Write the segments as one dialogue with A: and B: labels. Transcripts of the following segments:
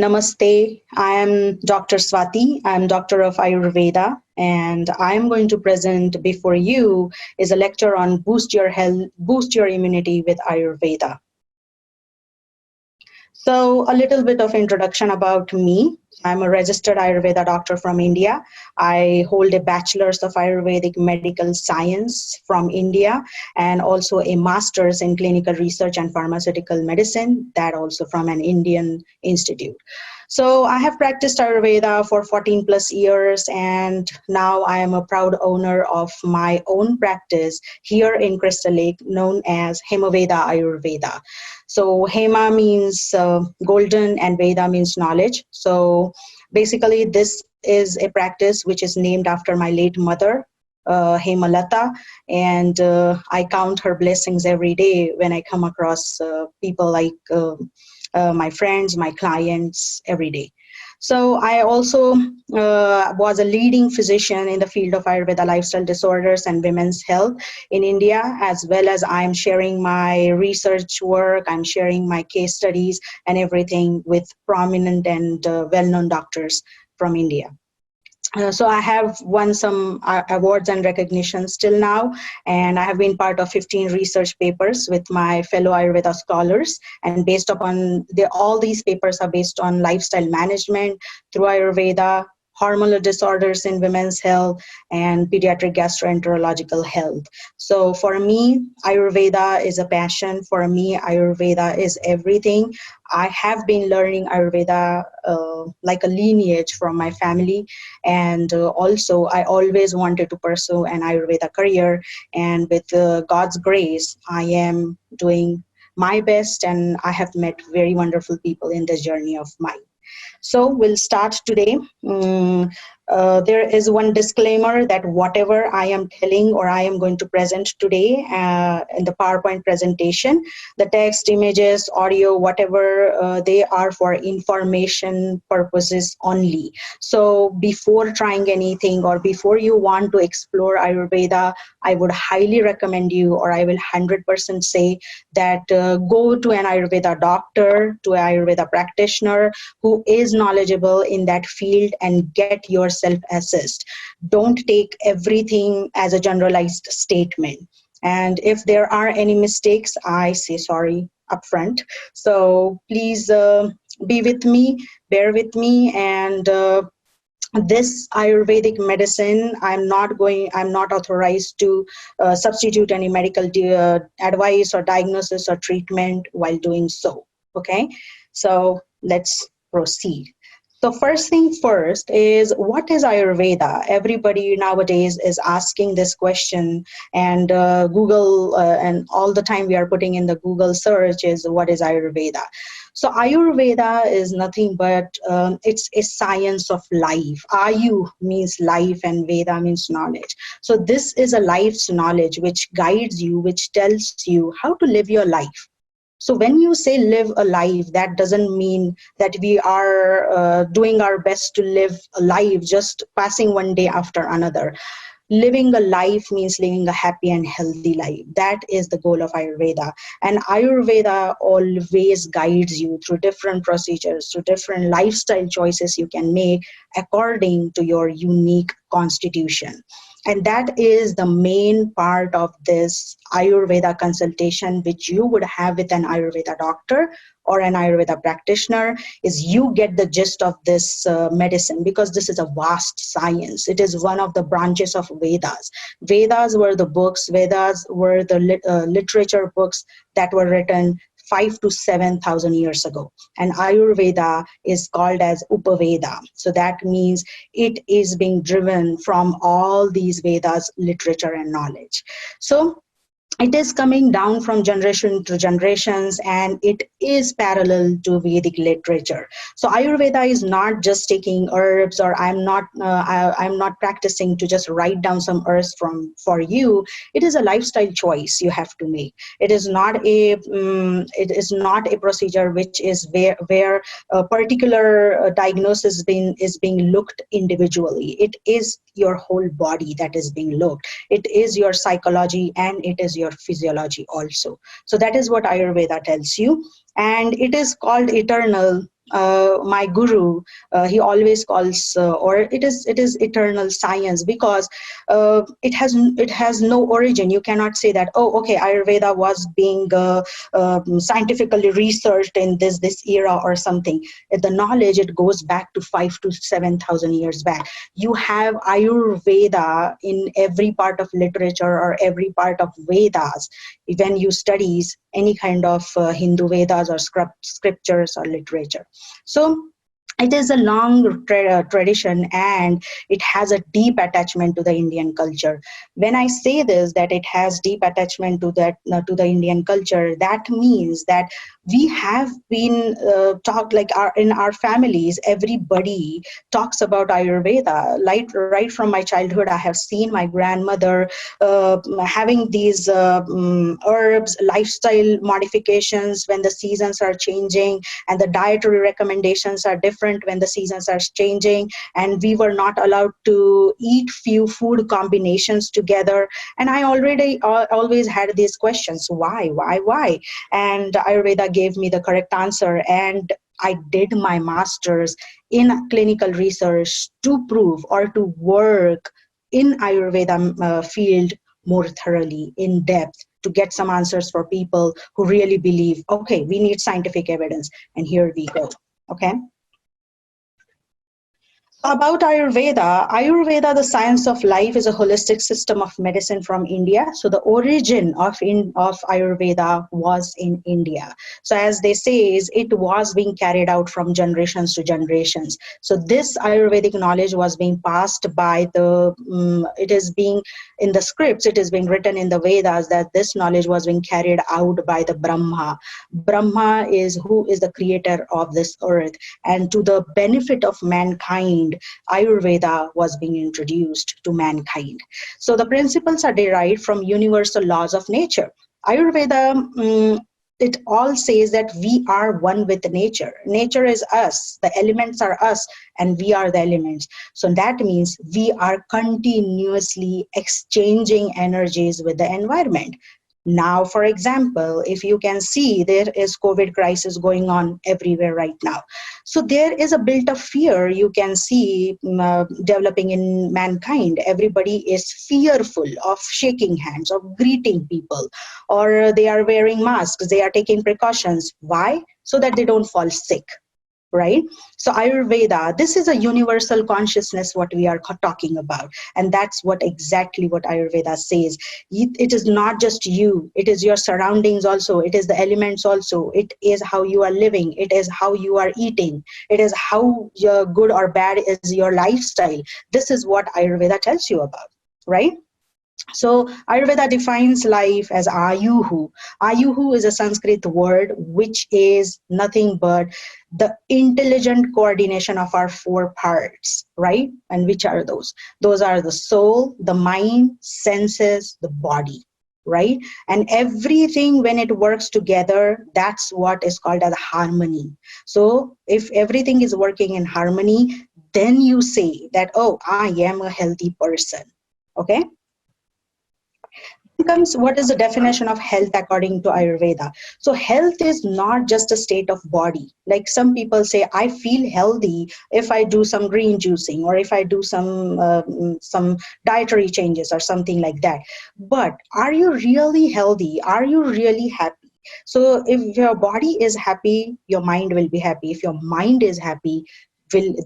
A: Namaste. I am Dr. Swati. I'm Doctor of Ayurveda, and I'm going to present before you is a lecture on boost your health, boost your immunity with Ayurveda. So, a little bit of introduction about me. I'm a registered Ayurveda doctor from India. I hold a bachelor's of Ayurvedic medical science from India and also a master's in clinical research and pharmaceutical medicine, that also from an Indian institute. So I have practiced Ayurveda for 14 plus years, and now I am a proud owner of my own practice here in Crystal Lake known as Hemaveda Ayurveda. So Hema means golden and Veda means knowledge. So basically this is a practice which is named after my late mother, Hemalata, and I count her blessings every day when I come across people like my friends, my clients every day. So I also was a leading physician in the field of Ayurveda lifestyle disorders and women's health in India, as well as I'm sharing my research work, I'm sharing my case studies and everything with prominent and well-known doctors from India. So I have won some awards and recognitions till now, and I have been part of 15 research papers with my fellow Ayurveda scholars. And based upon all these papers are based on lifestyle management through Ayurveda, hormonal disorders in women's health, and pediatric gastroenterological health. So for me, Ayurveda is a passion. For me, Ayurveda is everything. I have been learning Ayurveda like a lineage from my family, and also I always wanted to pursue an Ayurveda career, and with God's grace, I am doing my best, and I have met very wonderful people in this journey of mine. So we'll start today. There is one disclaimer that whatever I am telling or I am going to present today in the PowerPoint presentation, the text, images, audio, whatever, they are for information purposes only. So before trying anything or before you want to explore Ayurveda, I would highly recommend you, or I will 100% say that go to an Ayurveda doctor, to an Ayurveda practitioner who is knowledgeable in that field and get yourself assessed. Don't take everything as a generalized statement. And if there are any mistakes, I say sorry upfront. So please be with me, bear with me, and this Ayurvedic medicine, I'm not authorized to substitute any medical advice or diagnosis or treatment while doing so. Okay, so let's proceed. So first thing first is, what is Ayurveda? Everybody nowadays is asking this question, and Google, and all the time we are putting in the Google search is, what is Ayurveda? So Ayurveda is nothing but, it's a science of life. Ayu means life and Veda means knowledge. So this is a life's knowledge which guides you, which tells you how to live your life. So when you say live a life, that doesn't mean that we are doing our best to live a life, just passing one day after another. Living a life means living a happy and healthy life. That is the goal of Ayurveda. And Ayurveda always guides you through different procedures, through different lifestyle choices you can make according to your unique constitution. And that is the main part of this Ayurveda consultation, which you would have with an Ayurveda doctor or an Ayurveda practitioner, is you get the gist of this medicine, because this is a vast science. It is one of the branches of Vedas. Vedas were the books, Vedas were the literature books that were written 5,000 to 7,000 years ago. And Ayurveda is called as Upaveda. So that means it is being driven from all these Vedas, literature and knowledge. So it is coming down from generation to generations, and it is parallel to Vedic literature. So Ayurveda is not just taking herbs, or I'm not practicing to just write down some herbs for you. It is a lifestyle choice you have to make. It is not a procedure which is where a particular diagnosis is being looked individually. It is your whole body that is being looked. It is your psychology and it is your physiology also. So that is what Ayurveda tells you. And it is called eternal my guru, he always calls, or it is eternal science, because it has no origin. You cannot say that, oh, okay, Ayurveda was being scientifically researched in this era or something. The knowledge, it goes back to 5 to 7,000 years back. You have Ayurveda in every part of literature or every part of Vedas when you studies any kind of Hindu Vedas or scriptures or literature. So it is a long tradition, and it has a deep attachment to the Indian culture. When I say this, that it has deep attachment to that to the Indian culture, that means that we have been taught, like in our families, everybody talks about Ayurveda. Right from my childhood, I have seen my grandmother having these herbs, lifestyle modifications when the seasons are changing, and the dietary recommendations are different when the seasons are changing, and we were not allowed to eat few food combinations together. And I already always had these questions: why? And Ayurveda gave me the correct answer, and I did my master's in clinical research to prove or to work in Ayurveda field more thoroughly, in depth, to get some answers for people who really believe, okay, we need scientific evidence, and here we go. Okay. About Ayurveda, the science of life, is a holistic system of medicine from India. So the origin of Ayurveda was in India. So as they say, it was being carried out from generations to generations. So this Ayurvedic knowledge was being passed by it is being in the scripts, it is being written in the Vedas, that this knowledge was being carried out by the Brahma. Brahma is who is the creator of this earth, and to the benefit of mankind, Ayurveda was being introduced to mankind. So the principles are derived from universal laws of nature. Ayurveda, it all says that we are one with nature. Nature is us, the elements are us, and we are the elements. So that means we are continuously exchanging energies with the environment. Now, for example, if you can see, there is COVID crisis going on everywhere right now. So there is a built-up fear you can see developing in mankind. Everybody is fearful of shaking hands, of greeting people, or they are wearing masks, they are taking precautions. Why? So that they don't fall sick. Right? So Ayurveda, this is a universal consciousness what we are talking about, and that's what exactly what Ayurveda says. It is not just you, it is your surroundings also, it is the elements also, it is how you are living, it is how you are eating, it is how good or bad is your lifestyle. This is what Ayurveda tells you about, right? So Ayurveda defines life as Ayuhu. Ayuhu is a Sanskrit word which is nothing but the intelligent coordination of our four parts, right? And which are those? Those are the soul, the mind, senses, the body, right? And everything, when it works together, that's what is called as harmony. So if everything is working in harmony, then you say that, oh, I am a healthy person. Okay. Comes, what is the definition of health according to Ayurveda? So health is not just a state of body. Like some people say, I feel healthy if I do some green juicing, or if I do some dietary changes or something like that. But are you really healthy? Are you really happy? So if your body is happy, your mind will be happy. If your mind is happy,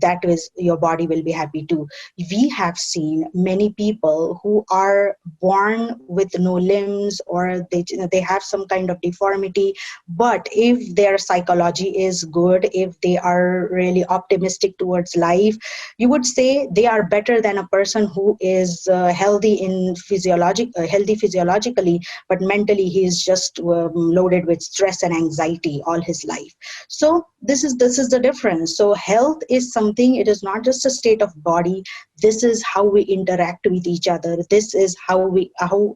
A: that is, your body will be happy too. We have seen many people who are born with no limbs, or they have some kind of deformity, but if their psychology is good, if they are really optimistic towards life, you would say they are better than a person who is healthy physiologically, but mentally he is just loaded with stress and anxiety all his life. So this is the difference. So health is something, it is not just a state of body. This is how we interact with each other. This is how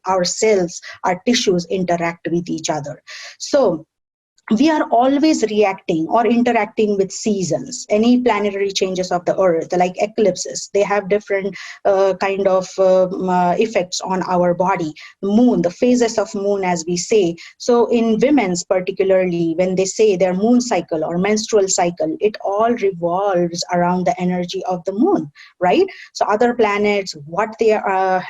A: our cells, our tissues interact with each other. So we are always reacting or interacting with seasons, any planetary changes of the earth, like eclipses. They have different kind of effects on our body. Moon, the phases of moon, as we say. So in women's particularly, when they say their moon cycle or menstrual cycle, it all revolves around the energy of the moon, right? So other planets, what their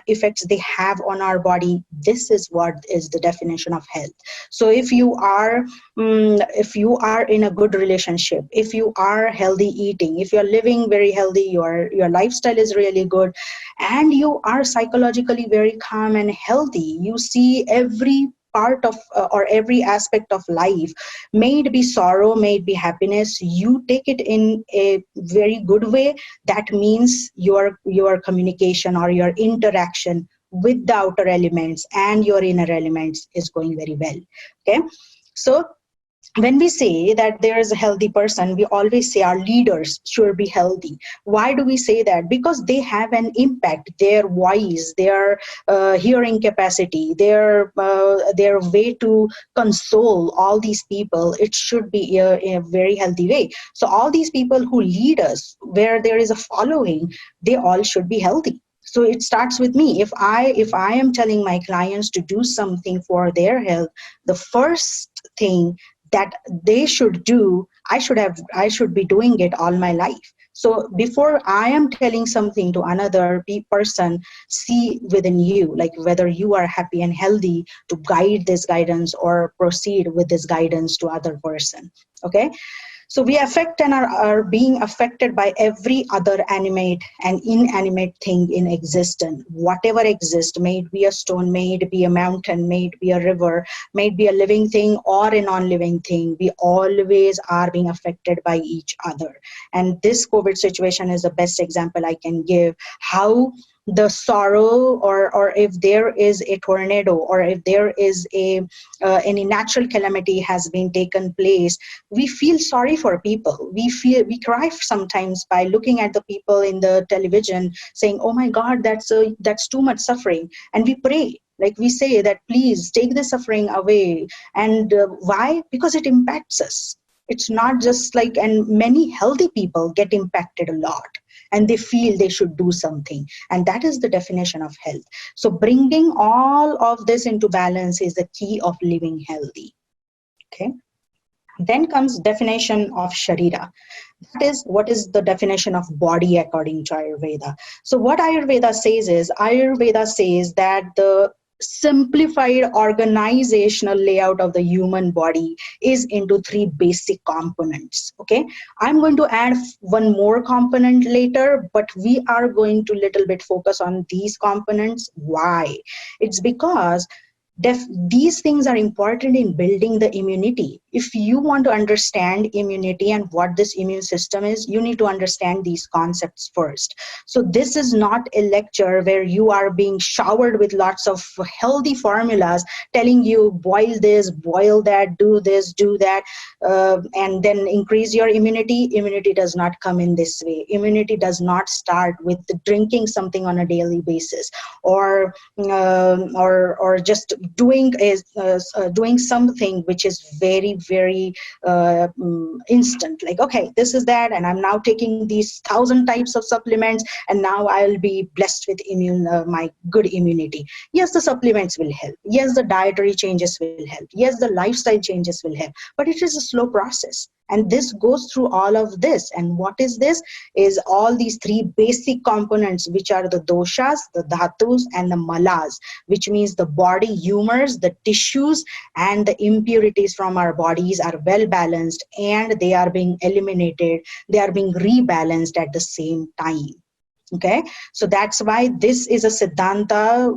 A: effects they have on our body, this is what is the definition of health. So if you are in a good relationship, if you are healthy eating, if you're living very healthy, your lifestyle is really good, and you are psychologically very calm and healthy, you see every part of or every aspect of life, may it be sorrow, may it be happiness, you take it in a very good way. That means your communication or your interaction with the outer elements and your inner elements is going very well. Okay, so when we say that there is a healthy person, we always say our leaders should be healthy. Why do we say that? Because they have an impact. Their voice, their hearing capacity, their way to console all these people, it should be in a very healthy way. So all these people who lead us, where there is a following, they all should be healthy. So it starts with me. If I am telling my clients to do something for their health, the first thing that they should do, I should be doing it all my life. So before I am telling something to another person, see within you, like whether you are happy and healthy to guide this guidance or proceed with this guidance to other person. Okay, so we affect and are being affected by every other animate and inanimate thing in existence. Whatever exists, may it be a stone, may it be a mountain, may it be a river, may it be a living thing or a non-living thing, we always are being affected by each other. And this COVID situation is the best example I can give, how the sorrow, or if there is a tornado, or if there is a any natural calamity has been taken place, we feel sorry for people. We cry sometimes by looking at the people in the television saying, oh my god, that's too much suffering, and we pray, like we say that please take the suffering away. And why? Because it impacts us. It's not just like, and many healthy people get impacted a lot, and they feel they should do something, and that is the definition of health. So bringing all of this into balance is the key of living healthy. Okay, then comes definition of Sharira. That is, what is the definition of body according to Ayurveda? So what Ayurveda says that the simplified organizational layout of the human body is into three basic components. Okay, I'm going to add one more component later, but we are going to little bit focus on these components. Why? It's because these things are important in building the immunity. If you want to understand immunity and what this immune system is, you need to understand these concepts first. So this is not a lecture where you are being showered with lots of healthy formulas telling you boil this, boil that, do this, do that, and then increase your immunity. Immunity does not come in this way. Immunity does not start with drinking something on a daily basis, or just doing something which is very very instant, like okay, this is that, and I'm now taking these 1,000 types of supplements, and now I'll be blessed with my good immunity. Yes, the supplements will help. Yes, the dietary changes will help. Yes, the lifestyle changes will help, but it is a slow process. And this goes through all of this. And what is this? Is all these three basic components, which are the doshas, the dhatus, and the malas, which means the body humors, the tissues, and the impurities from our bodies are well balanced, and they are being eliminated. They are being rebalanced at the same time. Okay, so that's why this is a siddhanta,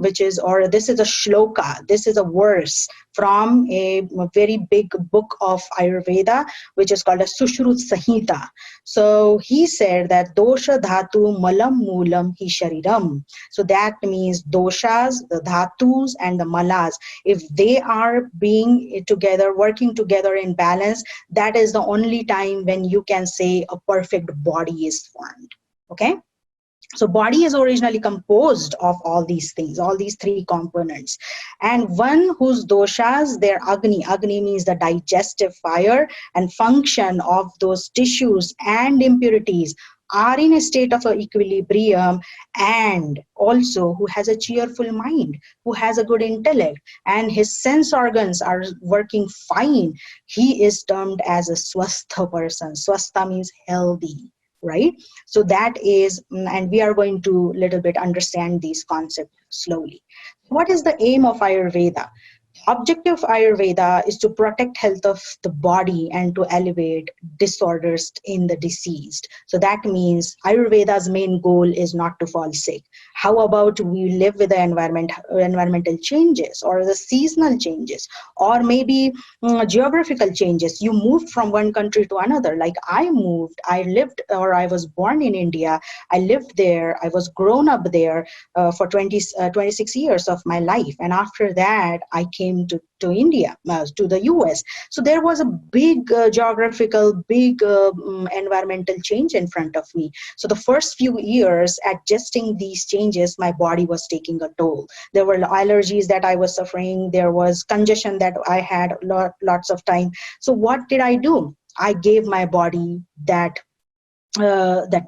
A: or this is a shloka, this is a verse from a very big book of Ayurveda, which is called a Sushrut Samhita. So he said that dosha dhatu malam moolam hi shariram. So that means doshas, the dhatus, and the malas, if they are being together, working together in balance, that is the only time when you can say a perfect body is formed. Okay. So body is originally composed of all these things, all these three components. And one whose doshas, their agni means the digestive fire and function of those tissues and impurities, are in a state of equilibrium, and also who has a cheerful mind, who has a good intellect, and his sense organs are working fine, he is termed as a swastha person. Swastha means healthy, right? So that is, and we are going to little bit understand these concepts slowly. What is the aim of Ayurveda? Objective Ayurveda is to protect health of the body and to elevate disorders in the deceased. So that means Ayurveda's main goal is not to fall sick. How about we live with the environmental changes or the seasonal changes, or maybe geographical changes? You moved from one country to another. Like I lived, or I was born in India. I lived there. I was grown up there for 26 years of my life. And after that, I came to India, to the US. So there was a big geographical, big environmental change in front of me. So the first few years, adjusting these changes, my body was taking a toll. There were allergies that I was suffering. There was congestion that I had lots of time. So what did I do? I gave my body that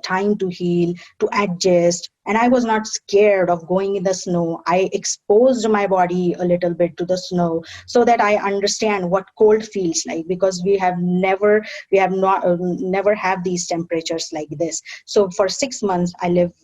A: time to heal, to adjust. And I was not scared of going in the snow. I exposed my body a little bit to the snow so that I understand what cold feels like, because we have not never have these temperatures like this. So for 6 months,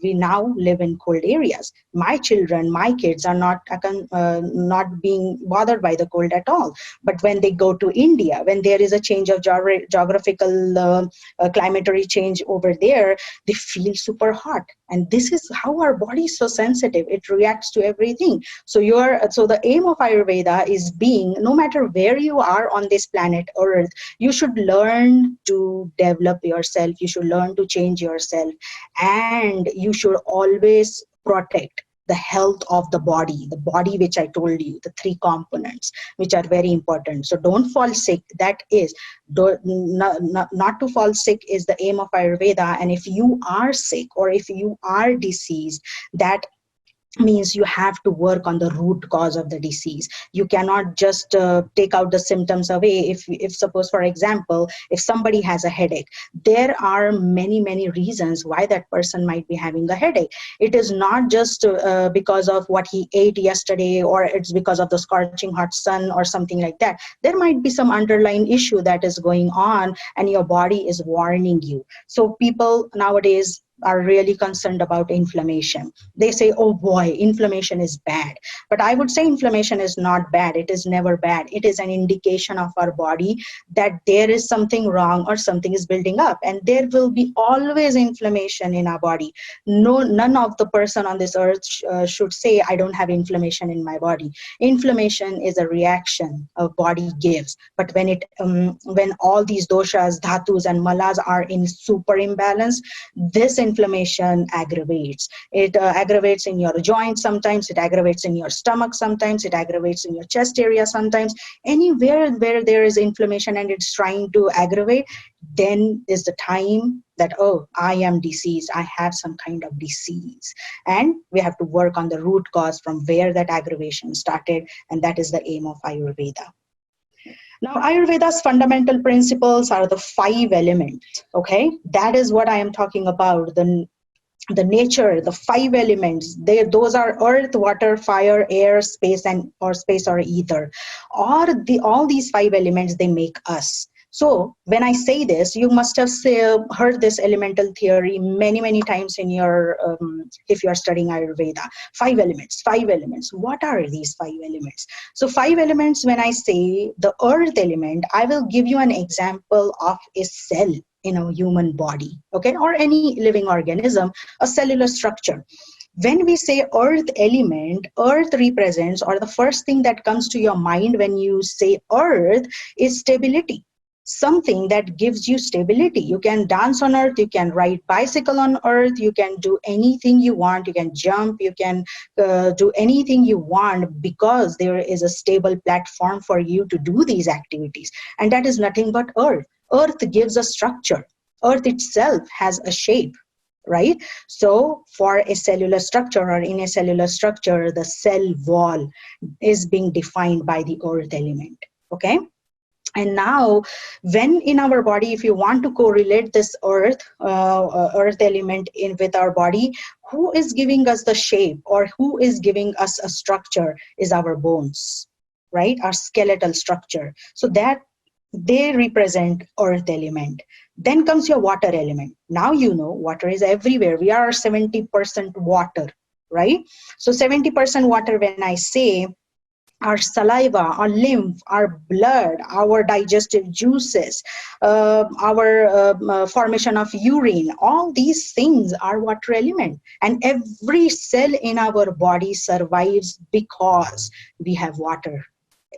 A: we now live in cold areas. My children, my kids are not being bothered by the cold at all. But when they go to India, when there is a change of geographical climatary change over there, they feel super hot. And this is how our body is so sensitive. It reacts to everything. So the aim of Ayurveda is being, no matter where you are on this planet Earth, you should learn to develop yourself. You should learn to change yourself. And you should always protect the health of the body which I told you, the three components, which are very important. So don't fall sick. That is, not to fall sick is the aim of Ayurveda. And if you are sick or if you are diseased, that means you have to work on the root cause of the disease. You cannot just take out the symptoms away. If suppose, for example, if somebody has a headache, there are many reasons why that person might be having a headache. It is not just because of what he ate yesterday, or it's because of the scorching hot sun or something like that. There might be some underlying issue that is going on, and your body is warning you. So people nowadays are really concerned about inflammation. They say, oh boy, inflammation is bad. But I would say inflammation is not bad. It is never bad. It is an indication of our body that there is something wrong or something is building up. And there will be always inflammation in our body. None of the person on this earth should say, I don't have inflammation in my body. Inflammation is a reaction a body gives. But when all these doshas, dhatus, and malas are in super imbalance, this inflammation aggravates. It aggravates in your joints sometimes, it aggravates in your stomach sometimes, it aggravates in your chest area sometimes. Anywhere where there is inflammation and it's trying to aggravate, then is the time that, oh, I am diseased, I have some kind of disease. And we have to work on the root cause from where that aggravation started, and that is the aim of Ayurveda. Now, Ayurveda's fundamental principles are the 5 elements. Okay, that is what I am talking about. The nature, the 5 elements. Those are earth, water, fire, air, space, or ether. All these 5 elements, they make us. So when I say this, you must have heard this elemental theory many times in your, if you are studying Ayurveda. 5 elements, 5 elements. What are these 5 elements? So 5 elements, when I say the earth element, I will give you an example of a cell in a human body, okay, or any living organism, a cellular structure. When we say earth element, earth represents, or the first thing that comes to your mind when you say earth is stability. Something that gives you stability. You can dance on earth, you can ride bicycle on earth, you can do anything you want, you can jump, you can do anything you want, because there is a stable platform for you to do these activities. And that is nothing but earth. Earth gives a structure. Earth itself has a shape. right? So for a cellular structure, or in a cellular structure, the cell wall is being defined by the earth element. Okay. And now, when in our body, if you want to correlate this earth element in with our body, who is giving us the shape, or who is giving us a structure, is our bones, right? Our skeletal structure. So that they represent earth element. Then comes your water element. Now you know water is everywhere. We are 70% water, right? So 70% water, when I say, our saliva, our lymph, our blood, our digestive juices, our formation of urine, all these things are water element. And every cell in our body survives because we have water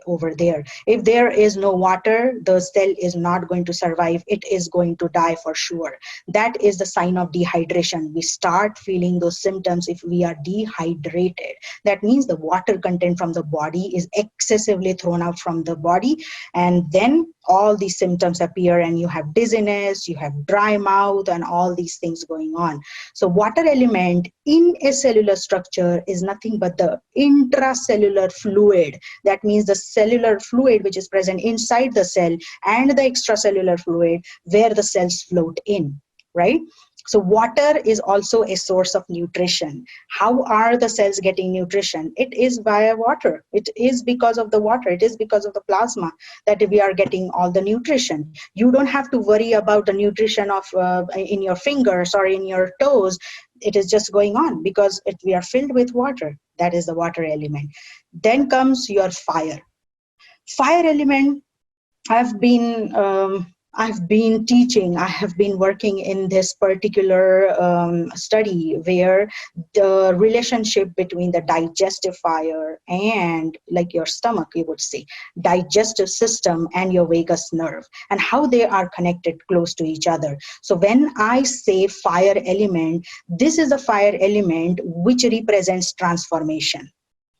A: over there. If there is no water, the cell is not going to survive. It is going to die for sure. That is the sign of dehydration. We start feeling those symptoms if we are dehydrated. That means the water content from the body is excessively thrown out from the body, and then all these symptoms appear, and you have dizziness, you have dry mouth, and all these things going on. So water element in a cellular structure is nothing but the intracellular fluid. That means the cellular fluid which is present inside the cell, and the extracellular fluid where the cells float in, right? So water is also a source of nutrition. How are the cells getting nutrition? It is via water. It is because of the water. It is because of the plasma that we are getting all the nutrition. You don't have to worry about the nutrition of in your fingers or in your toes. It is just going on because we are filled with water. That is the water element. Then comes your fire. Fire element. I've been I've been teaching. I have been working in this particular study where the relationship between the digestive fire and, like, your stomach, you would say, digestive system and your vagus nerve, and how they are connected close to each other. So when I say fire element, this is a fire element which represents transformation.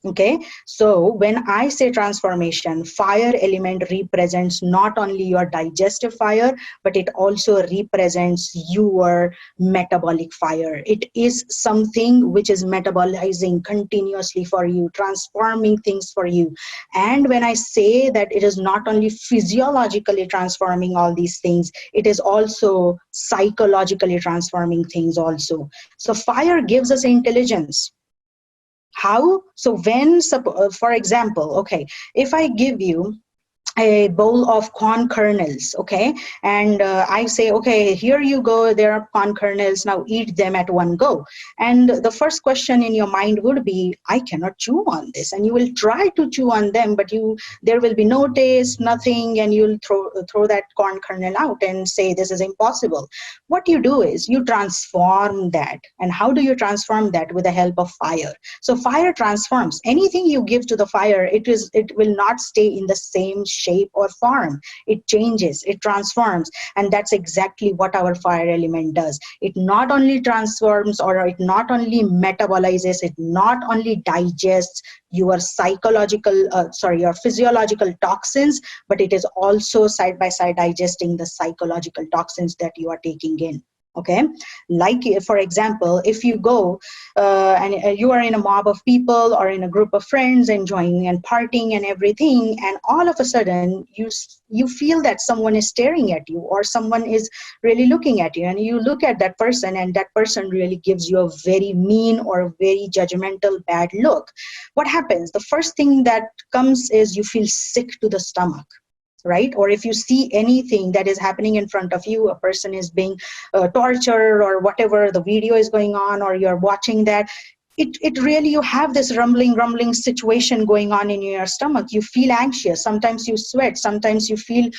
A: Okay, so when I say transformation, fire element represents not only your digestive fire, but it also represents your metabolic fire. It is something which is metabolizing continuously for you, transforming things for you. And when I say that it is not only physiologically transforming all these things, it is also psychologically transforming things also. So fire gives us intelligence. How? So when, for example, okay, if I give you a bowl of corn kernels, okay, and I say, okay, here you go, there are corn kernels, now eat them at one go. And the first question in your mind would be, I cannot chew on this. And you will try to chew on them, but there will be no taste, nothing, and you'll throw that corn kernel out and say, this is impossible. What you do is you transform that. And how do you transform that? With the help of fire. So fire transforms. Anything you give to the fire, it will not stay in the same shape or form. It changes, it transforms. And that's exactly what our fire element does. It not only transforms, or it not only metabolizes, it not only digests your your physiological toxins, but it is also side by side digesting the psychological toxins that you are taking in. Okay, like, for example, if you go and you are in a mob of people or in a group of friends enjoying and partying and everything, and all of a sudden you feel that someone is staring at you, or someone is really looking at you, and you look at that person, and that person really gives you a very mean or very judgmental bad look. What happens? The first thing that comes is you feel sick to the stomach, right? Or if you see anything that is happening in front of you, a person is being tortured, or whatever, the video is going on, or you're watching that, it really, you have this rumbling situation going on in your stomach. You feel anxious. Sometimes you sweat. Sometimes you feel,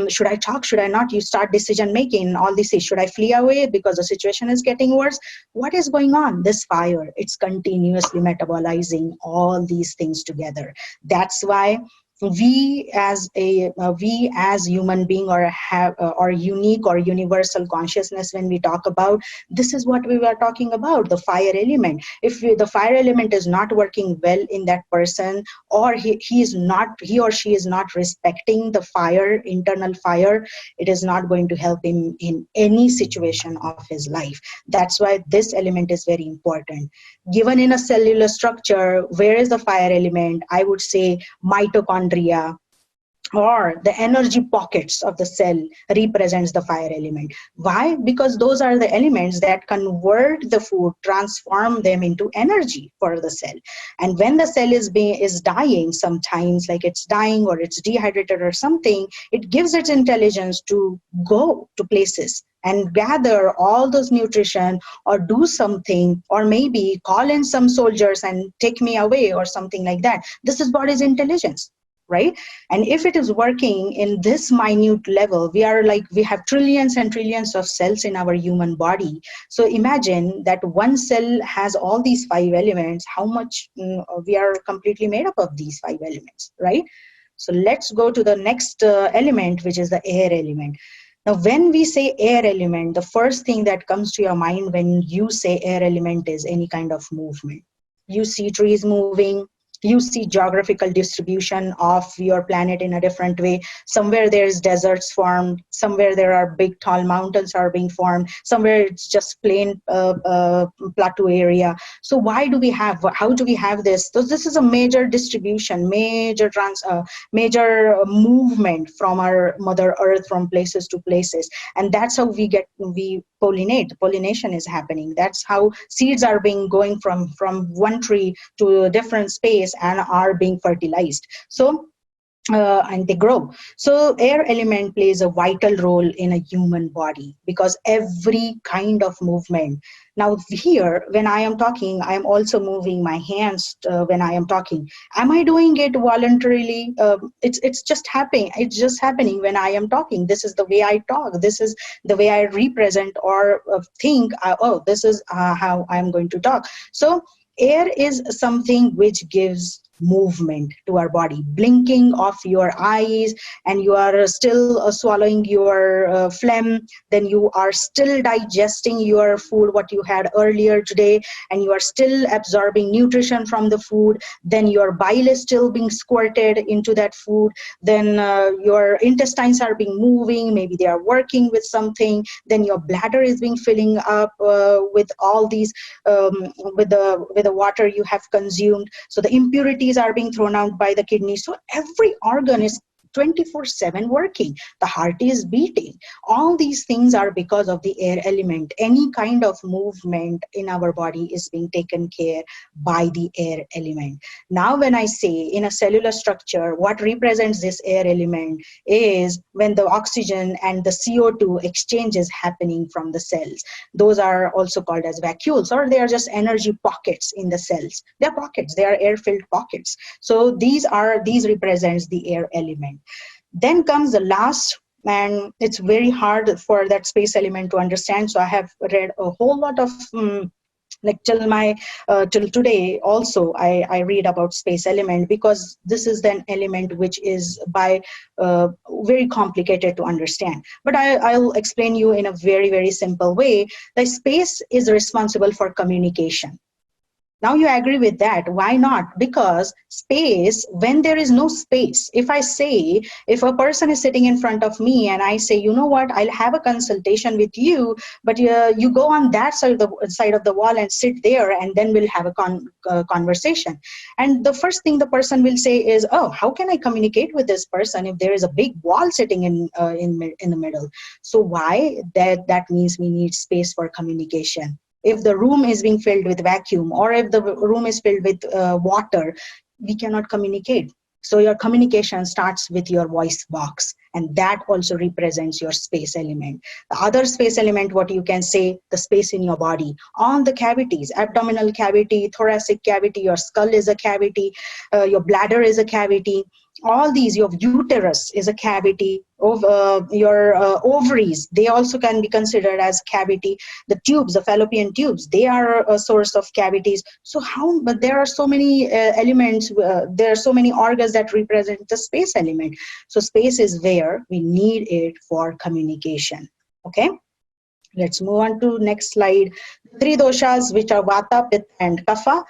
A: should I talk? Should I not? You start decision making. All this is, should I flee away because the situation is getting worse? What is going on? This fire, it's continuously metabolizing all these things together. That's why we as human being or have or unique or universal consciousness, when we talk about, this is what we were talking about, the fire element. If the fire element is not working well in that person, or he or she is not respecting the fire, internal fire, it is not going to help him in any situation of his life. That's why this element is very important. Given in a cellular structure, where is the fire element? I would say mitochondria, or the energy pockets of the cell, represents the fire element. Why? Because those are the elements that convert the food, transform them into energy for the cell. And when the cell is dying, sometimes like it's dying or it's dehydrated or something, it gives its intelligence to go to places and gather all those nutrition, or do something, or maybe call in some soldiers and take me away or something like that. This is body's intelligence, right? And if it is working in this minute level, we have trillions and trillions of cells in our human body. So imagine that one cell has all these five elements, how much we are completely made up of these five elements, right? So let's go to the next element, which is the air element. Now, when we say air element, the first thing that comes to your mind when you say air element is any kind of movement. You see trees moving, you see geographical distribution of your planet in a different way. Somewhere there's deserts formed, somewhere there are big tall mountains are being formed, somewhere it's just plain plateau area. So how do we have this? So this is a major distribution, major movement from our mother earth, from places to places. And that's how we pollinate. Pollination is happening. That's how seeds are being going from one tree to a different space and are being fertilized. So and they grow. So air element plays a vital role in a human body, because every kind of movement. Now here, when I am talking, I am also moving my hands when I am talking. Am I doing it voluntarily? It's just happening. It's just happening when I am talking. This is the way I talk. This is the way I represent or think. Oh, this is how I am going to talk. So air is something which gives movement to our body. Blinking of your eyes and you are still swallowing your phlegm, then you are still digesting your food what you had earlier today, and you are still absorbing nutrition from the food, then your bile is still being squirted into that food, then your intestines are being moving, maybe they are working with something, then your bladder is being filling up with all these with the water you have consumed. So the impurities are being thrown out by the kidney. So every organ is 24/7 working. The heart is beating. All these things are because of the air element. Any kind of movement in our body is being taken care by the air element. Now, when I say in a cellular structure, what represents this air element is when the oxygen and the CO2 exchange is happening from the cells. Those are also called as vacuoles, or they are just energy pockets in the cells. They are pockets. They are air-filled pockets. So these represents the air element. Then comes the last, and it's very hard for that space element to understand. So I have read a whole lot of like till today also I read about space element, because this is an element which is by very complicated to understand. But I'll explain you in a very, very simple way. The space is responsible for communication. Now you agree with that. Why not? Because space, when there is no space, if a person is sitting in front of me and I say, you know what, I'll have a consultation with you, but you go on that side of the wall and sit there, and then we'll have a conversation. And the first thing the person will say is, oh, how can I communicate with this person if there is a big wall sitting in the middle? So why? That means we need space for communication. If the room is being filled with vacuum, or if the room is filled with water, we cannot communicate. So your communication starts with your voice box. and that also represents your space element. The other space element, what you can say, the space in your body, all the cavities, abdominal cavity, thoracic cavity, your skull is a cavity, your bladder is a cavity, all these, your uterus is a cavity, of your ovaries, they also can be considered as cavity. The tubes, the fallopian tubes, they are a source of cavities. So how, but there are so many elements, there are so many organs that represent the space element. So space is where we need it for communication. Okay, let's move on to next slide. Three doshas, which are vata, pitta and kapha.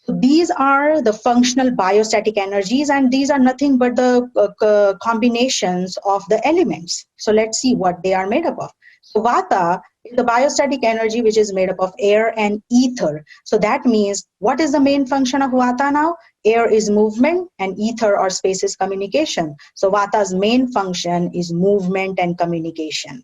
A: So these are the functional biostatic energies, and these are nothing but the combinations of the elements. So let's see what they are made up of. So vata is the biostatic energy which is made up of air and ether. So that means, what is the main function of vata now? Air is movement and ether or space is communication. So vata's main function is movement and communication.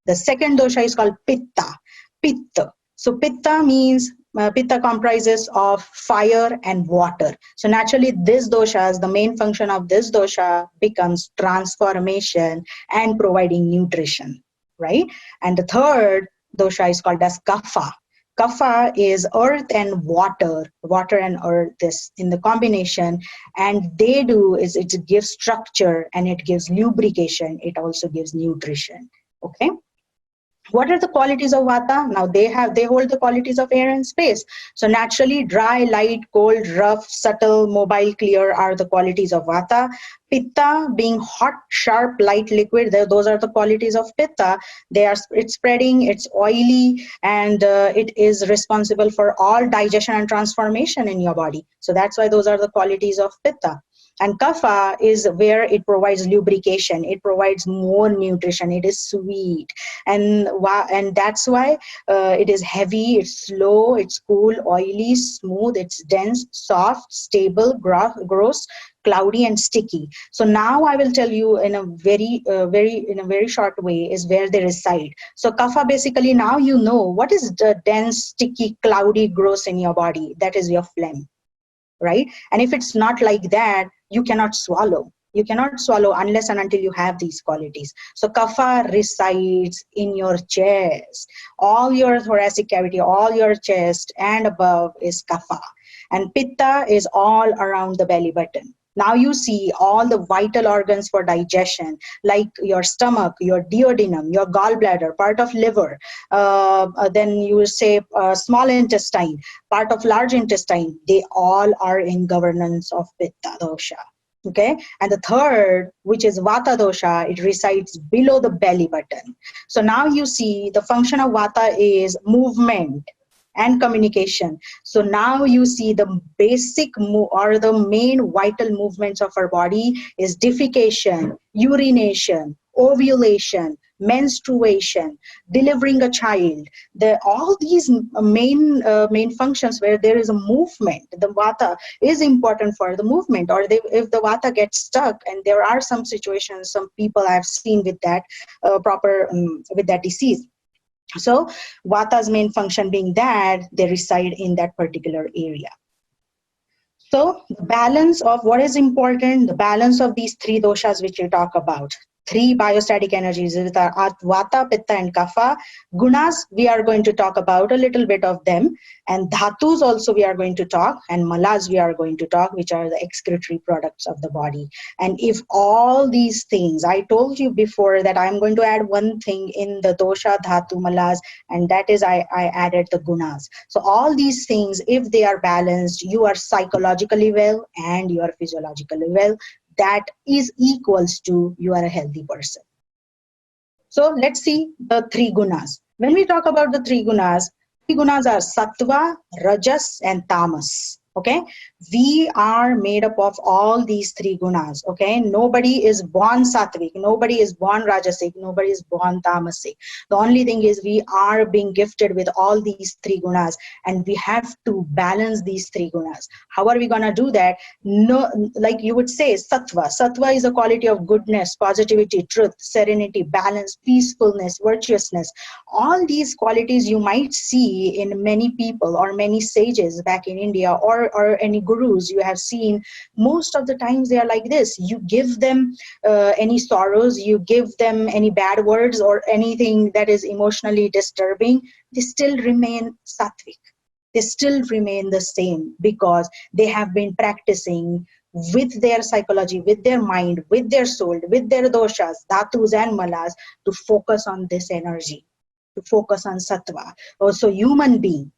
A: The second dosha is called pitta. Pitta. So pitta means pitta comprises of fire and water. So naturally, this dosha, the main function of this dosha becomes transformation and providing nutrition, right? And the third dosha is called as kapha. Kapha is earth and water, water and earth is in the combination, and they do is it gives structure and it gives lubrication. It also gives nutrition. Okay. What are the qualities of vata? Now they hold the qualities of air and space. So naturally, dry, light, cold, rough, subtle, mobile, clear are the qualities of vata. Pitta being hot, sharp, light, liquid, those are the qualities of pitta. It's spreading, it's oily, and it is responsible for all digestion and transformation in your body. So that's why those are the qualities of pitta. And kapha is where it provides lubrication, it provides more nutrition, it is sweet, and that's why it is heavy, it's slow, it's cool, oily, smooth, it's dense, soft, stable, gross, cloudy, and sticky. So now I will tell you in a very short way is where they reside. So kapha, basically now you know what is the dense, sticky, cloudy, gross in your body. That is your phlegm, right? And if it's not like that, you cannot swallow. You cannot swallow unless and until you have these qualities. So kapha resides in your chest. All your thoracic cavity, all your chest and above is kapha. And pitta is all around the belly button. Now you see all the vital organs for digestion, like your stomach, your duodenum, your gallbladder, part of liver, then you will say small intestine, part of large intestine, they all are in governance of pitta dosha. Okay, and the third, which is vata dosha, it resides below the belly button. So now you see the function of vata is movement and communication. So now you see the basic or the main vital movements of our body is defecation, urination, ovulation, menstruation, delivering a child. All these main functions where there is a movement, the vata is important for the movement. Or if the vata gets stuck, and there are some situations, some people I've seen with that with that disease. So vata's main function being that they reside in that particular area. So the balance of what is important, the balance of these three doshas which we talk about. Three biostatic energies with our vata, pitta, and kapha. Gunas, we are going to talk about a little bit of them. And dhatus also we are going to talk. And malas we are going to talk, which are the excretory products of the body. And if all these things, I told you before that I'm going to add one thing in the dosha, dhatu, malas, and that is I added the gunas. So all these things, if they are balanced, you are psychologically well and you are physiologically well. That is equals to you are a healthy person. So let's see the three gunas. When we talk about the three gunas are sattva, rajas, and tamas. Okay, we are made up of all these three gunas. Okay, nobody is born sattvic, nobody is born rajasic, nobody is born tamasic. The only thing is we are being gifted with all these three gunas, and we have to balance these three gunas. How are we gonna do that? No, like you would say, sattva. Sattva is a quality of goodness, positivity, truth, serenity, balance, peacefulness, virtuousness. All these qualities you might see in many people or many sages back in India or or any gurus you have seen, most of the times they are like this. You give them any sorrows, you give them any bad words or anything that is emotionally disturbing, they still remain sattvic. They still remain the same because they have been practicing with their psychology, with their mind, with their soul, with their doshas, dhatus and malas, to focus on this energy, to focus on sattva. Also, human beings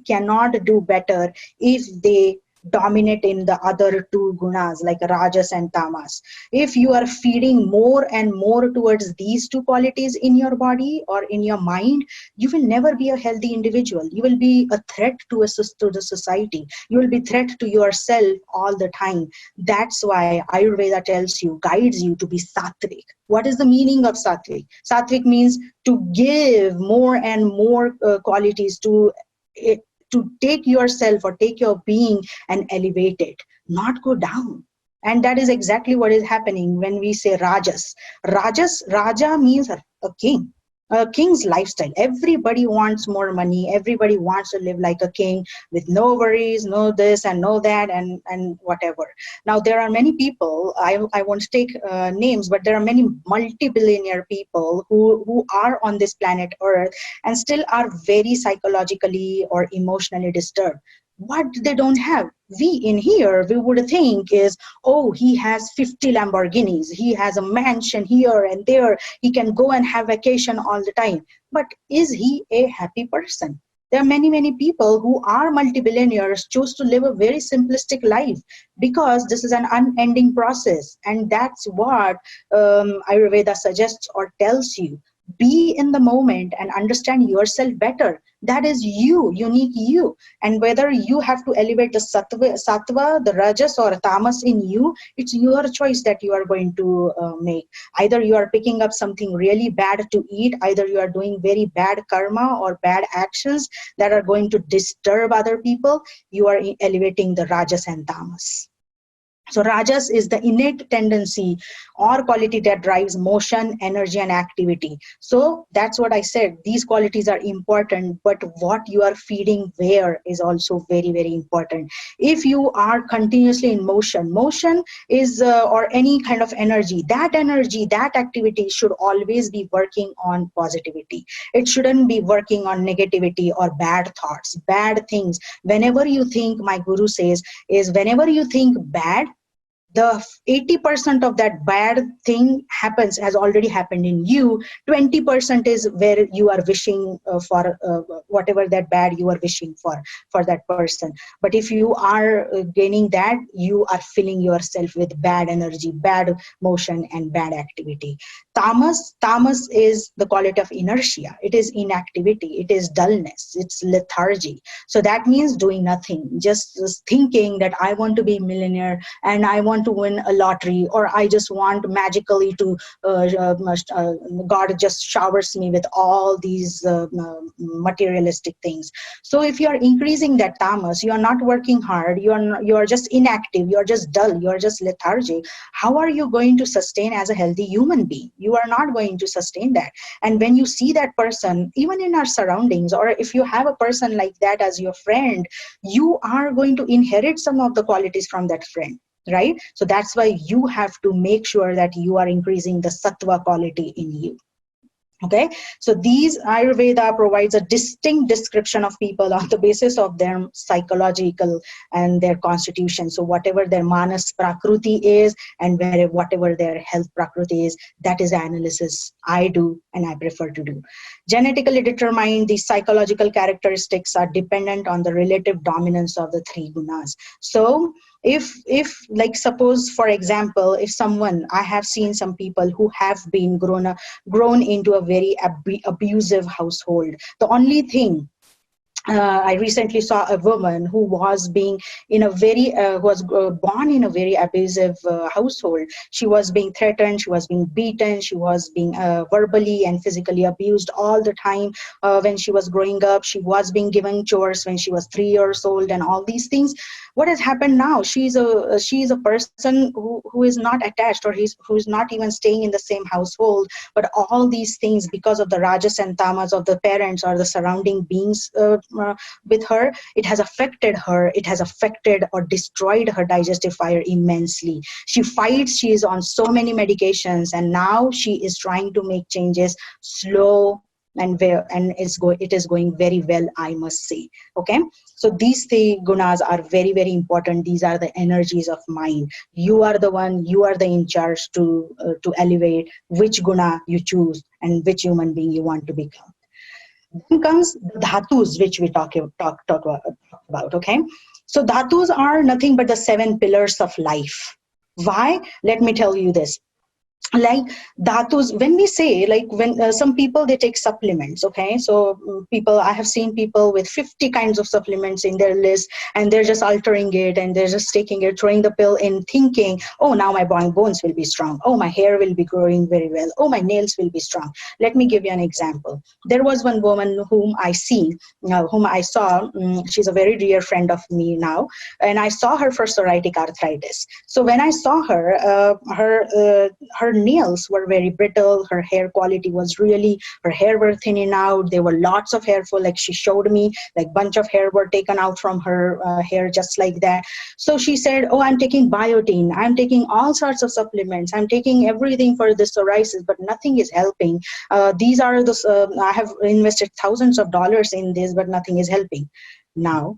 A: cannot do better if they dominate in the other two gunas like rajas and tamas. If you are feeding more and more towards these two qualities in your body or in your mind, you will never be a healthy individual. You will be a threat to to the society. You will be threat to yourself all the time. That's why Ayurveda tells you, guides you to be sattvic. What is the meaning of sattvic? Sattvic means to give more and more qualities to it, to take yourself or take your being and elevate it, not go down. And that is exactly what is happening when we say rajas. Raja means a king. A king's lifestyle. Everybody wants more money. Everybody wants to live like a king with no worries, no this and no that and whatever. Now, there are many people, I won't take names, but there are many multi-billionaire people who are on this planet Earth and still are very psychologically or emotionally disturbed. What they don't have, we in here, we would think is, oh, he has 50 Lamborghinis, he has a mansion here and there, he can go and have vacation all the time. But is he a happy person? There are many people who are multi-billionaires choose to live a very simplistic life because this is an unending process. And that's what Ayurveda suggests or tells you. Be in the moment and understand yourself better. That is you, unique you. And whether you have to elevate the sattva, the rajas or tamas in you, it's your choice that you are going to make. Either you are picking up something really bad to eat, either you are doing very bad karma or bad actions that are going to disturb other people, you are elevating the rajas and tamas. So rajas is the innate tendency or quality that drives motion, energy, and activity. So that's what I said. These qualities are important, but what you are feeding where is also very important. If you are continuously in motion is, or any kind of energy, that activity should always be working on positivity. It shouldn't be working on negativity or bad thoughts, bad things. Whenever you think, my guru says, is whenever you think bad, the 80% of that bad thing has already happened in you. 20% is where you are wishing for whatever that bad you are wishing for that person. But if you are gaining that, you are filling yourself with bad energy, bad motion, and bad activity. Tamas is the quality of inertia. It is inactivity, it is dullness, it's lethargy. So that means doing nothing, just thinking that I want to be a millionaire and I want to win a lottery, or I just want magically to God just showers me with all these materialistic things. So if you are increasing that tamas, you are not working hard, you are just inactive, you are just dull, you are just lethargic. How are you going to sustain as a healthy human being? You are not going to sustain that. And when you see that person, even in our surroundings, or if you have a person like that as your friend, you are going to inherit some of the qualities from that friend, right? So that's why you have to make sure that you are increasing the sattva quality in you. Okay, so these Ayurveda provides a distinct description of people on the basis of their psychological and their constitution. So whatever their manas prakruti is and whatever their health prakruti is, that is the analysis I do and I prefer to do. Genetically determined, the psychological characteristics are dependent on the relative dominance of the three gunas. So if like suppose for example, if someone, I have seen some people who have been grown into a very abusive household. The only thing, I recently saw a woman who was being in a very was born in a very abusive household. She was being threatened, she was being beaten, she was being verbally and physically abused all the time when she was growing up. She was being given chores when she was 3 years old and all these things. What has happened now? She's a person who is not attached, or who is not even staying in the same household. But all these things, because of the rajas and tamas of the parents or the surrounding beings with her, it has affected her. It has affected or destroyed her digestive fire immensely. She fights. She is on so many medications, and now she is trying to make changes, slow and it is going very well, I must say. Okay, so these three gunas are very, very important. These are the energies of mind. You are the one, you are the in charge to elevate which guna you choose and which human being you want to become. Then comes the dhatus, which we talk about. Okay, so dhatus are nothing but the 7 pillars of life. Why? Let me tell you this. Like dhatus, when we say, like, when some people, they take supplements. Okay, so people, I have seen people with 50 kinds of supplements in their list, and they're just altering it, and they're just taking it, throwing the pill in, thinking, oh, now my bones will be strong, oh, my hair will be growing very well, oh, my nails will be strong. Let me give you an example. There was one woman whom I saw. She's a very dear friend of me now, and I saw her for psoriatic arthritis. So when I saw her, her nails were very brittle. Her hair quality was really, her hair were thinning out. There were lots of hair fall. Like, she showed me, like, bunch of hair were taken out from her hair, just like that. So she said, oh, I'm taking biotin, I'm taking all sorts of supplements, I'm taking everything for this psoriasis, but nothing is helping. These are the I have invested thousands of dollars in this, but nothing is helping. Now,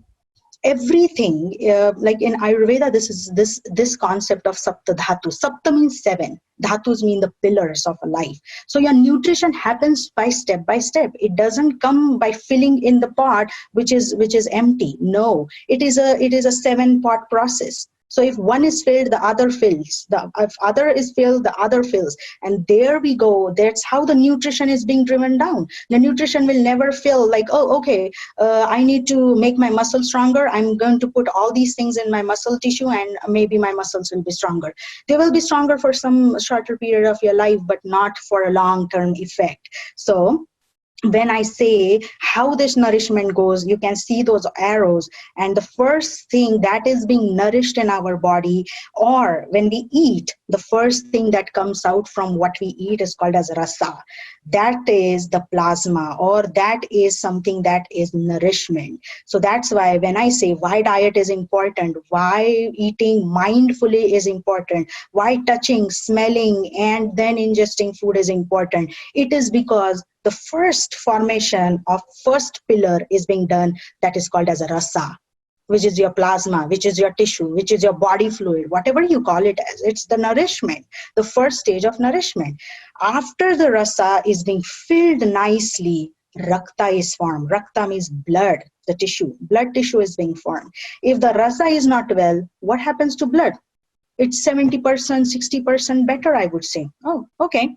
A: everything, like in Ayurveda, this concept of sapta dhatu. Sapta means 7, dhatus mean the pillars of a life. So your nutrition happens by step. It doesn't come by filling in the pot which is empty. No, it is a 7-pot process. So if one is filled, the other fills. If other is filled, the other fills. And there we go. That's how the nutrition is being driven down. The nutrition will never feel like, oh, okay, I need to make my muscle stronger. I'm going to put all these things in my muscle tissue, and maybe my muscles will be stronger. They will be stronger for some shorter period of your life, but not for a long-term effect. So when I say how this nourishment goes, you can see those arrows. And the first thing that is being nourished in our body, or when we eat, the first thing that comes out from what we eat is called as rasa. That is the plasma, or that is something that is nourishment. So that's why when I say why diet is important, why eating mindfully is important, why touching, smelling, and then ingesting food is important, it is because the first formation of first pillar is being done, that is called as a rasa, which is your plasma, which is your tissue, which is your body fluid, whatever you call it as. It's the nourishment, the first stage of nourishment. After the rasa is being filled nicely, rakta is formed. Rakta means blood, the tissue. Blood tissue is being formed. If the rasa is not well, what happens to blood? It's 70%, 60% better, I would say. Oh, okay.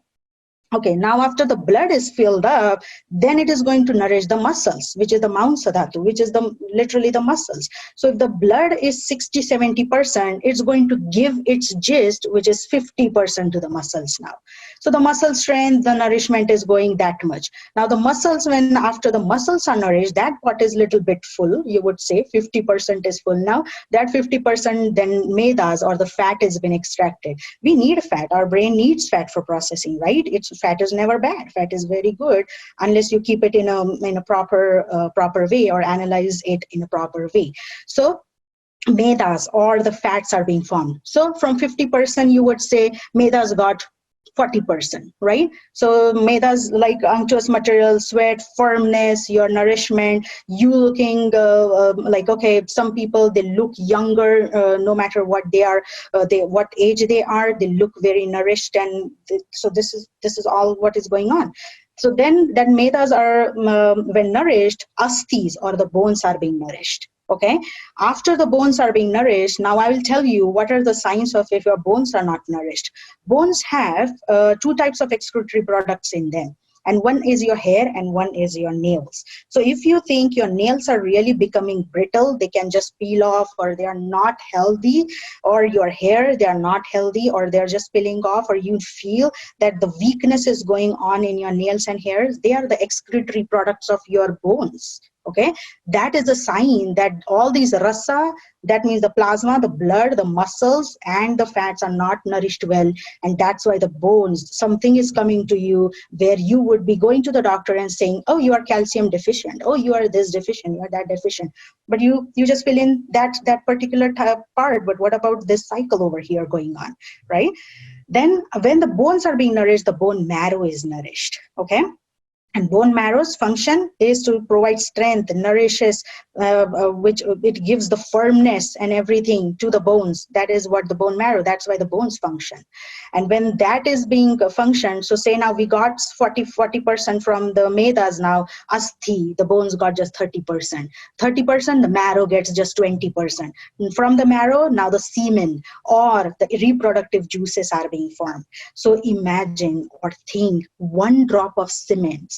A: Okay, now after the blood is filled up, then it is going to nourish the muscles, which is the Maunsa dhatu, which is literally the muscles. So if the blood is 60-70%, it's going to give its gist, which is 50% to the muscles now. So the muscle strength, the nourishment is going that much. Now the muscles, when after the muscles are nourished, that pot is little bit full, you would say 50% is full now. That 50% then medas, or the fat, has been extracted. We need fat. Our brain needs fat for processing, right? Fat is never bad. Fat is very good unless you keep it in a proper way, or analyze it in a proper way. So medas, or the fats, are being formed. So from 50%, you would say medas got 40%, right? So medas, like unctuous material, sweat, firmness, your nourishment, you looking like, okay, some people, they look younger, no matter what they are, what age they are, they look very nourished. And so this is all what is going on. So then that medas are, when nourished, asthis, or the bones, are being nourished. Okay, after the bones are being nourished, now I will tell you what are the signs of if your bones are not nourished. Bones have 2 types of excretory products in them, and one is your hair and one is your nails. So if you think your nails are really becoming brittle, they can just peel off, or they are not healthy, or your hair, they are not healthy, or they're just peeling off, or you feel that the weakness is going on in your nails and hairs, they are the excretory products of your bones. Okay, that is a sign that all these rasa, that means the plasma, the blood, the muscles, and the fats are not nourished well. And that's why the bones, something is coming to you where you would be going to the doctor and saying, oh, you are calcium deficient, oh, you are this deficient, you are that deficient. But you just fill in that particular type part. But what about this cycle over here going on, right? Then when the bones are being nourished, the bone marrow is nourished. Okay, and bone marrow's function is to provide strength, nourishes, which it gives the firmness and everything to the bones. That is what the bone marrow, that's why the bones function. And when that is being functioned, so say now we got 40% from the medas, now asthi, the bones got just 30%. 30%, the marrow gets just 20%. And from the marrow, now the semen or the reproductive juices are being formed. So imagine or think one drop of semen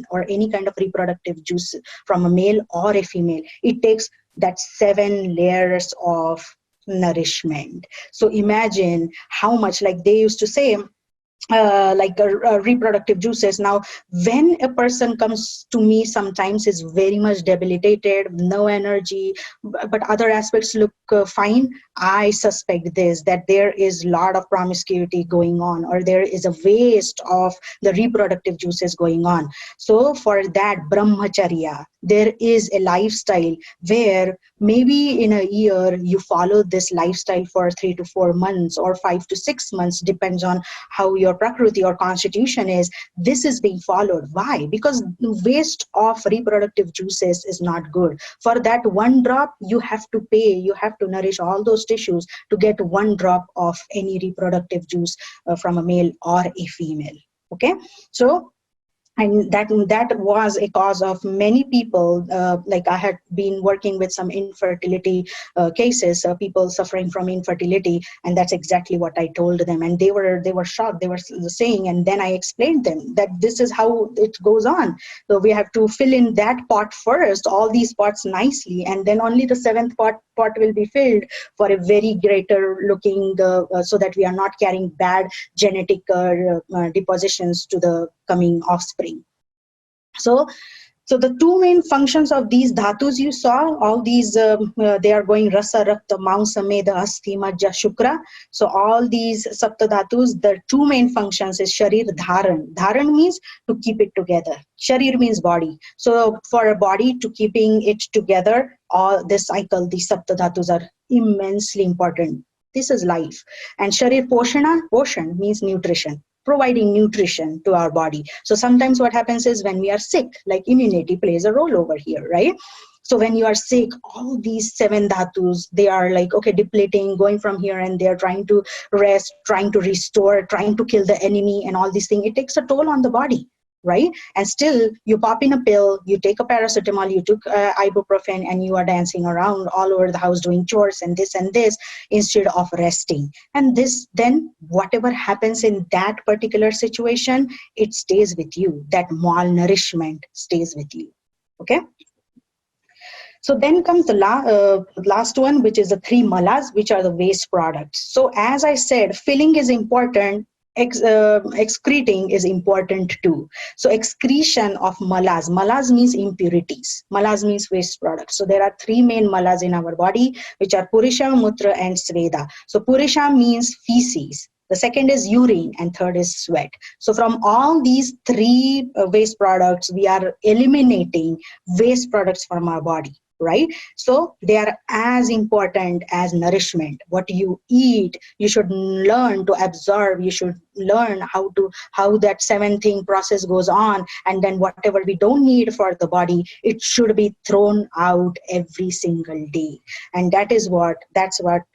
A: or any kind of reproductive juice from a male or a female, it takes that 7 layers of nourishment. So imagine how much, like they used to say, reproductive juices. Now, when a person comes to me, sometimes is very much debilitated, no energy, but other aspects look fine. I suspect this, that there is a lot of promiscuity going on, or there is a waste of the reproductive juices going on. So for that brahmacharya, there is a lifestyle where maybe in a year you follow this lifestyle for 3 to 4 months or 5 to 6 months, depends on how your prakriti or constitution is. This is being followed. Why? Because waste of reproductive juices is not good. For that one drop, you have to pay, you have to nourish all those tissues to get one drop of any reproductive juice from a male or a female. Okay, so and that was a cause of many people, like I had been working with some infertility cases, people suffering from infertility, and that's exactly what I told them, and they were shocked. They were saying, and then I explained them that this is how it goes on. So we have to fill in that pot first, all these pots nicely, and then only the 7th pot will be filled for a very greater looking, so that we are not carrying bad genetic depositions to the coming offspring. So the two main functions of these dhatus you saw, all these, they are going rasa, rakta, mausa, meda, asti, majja, shukra. So all these sapta dhatus, the two main functions is sharir, dharan. Dharan means to keep it together. Sharir means body. So for a body to keeping it together, all this cycle, these sapta dhatus are immensely important. This is life. And sharir poshana, poshan means nutrition, providing nutrition to our body. So sometimes what happens is when we are sick, like immunity plays a role over here, right? So when you are sick, all these 7 dhatus, they are like, okay, depleting, going from here, and they're trying to rest, trying to restore, trying to kill the enemy and all these things. It takes a toll on the body, right? And still you pop in a pill, you take a paracetamol, you took ibuprofen, and you are dancing around all over the house doing chores and this instead of resting. And this, then whatever happens in that particular situation, it stays with you. That malnourishment stays with you. Okay. So then comes the last one, which is the 3 malas, which are the waste products. So as I said, filling is important. Excreting is important too. So excretion of malas. Malas means impurities. Malas means waste products. So there are 3 main malas in our body, which are purisha, mutra, and sveda. So purisha means feces. The second is urine, and third is sweat. So from all these 3 waste products, we are eliminating waste products from our body, right? So they are as important as nourishment. What you eat, you should learn to absorb. You should learn how that 7 thing process goes on, and then whatever we don't need for the body, it should be thrown out every single day. And that's what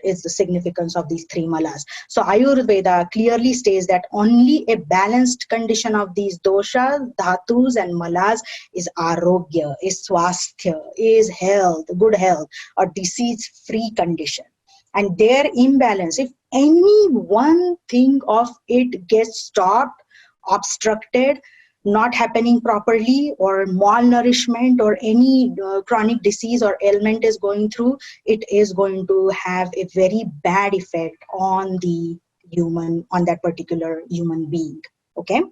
A: is the significance of these 3 malas. So Ayurveda clearly states that only a balanced condition of these doshas, dhatus, and malas is arogya, is swasthya, is health, good health, or disease-free condition. And their imbalance, if any one thing of it gets stopped, obstructed, not happening properly, or malnourishment, or any chronic disease or ailment is going through, it is going to have a very bad effect on the human, on that particular human being. Okay.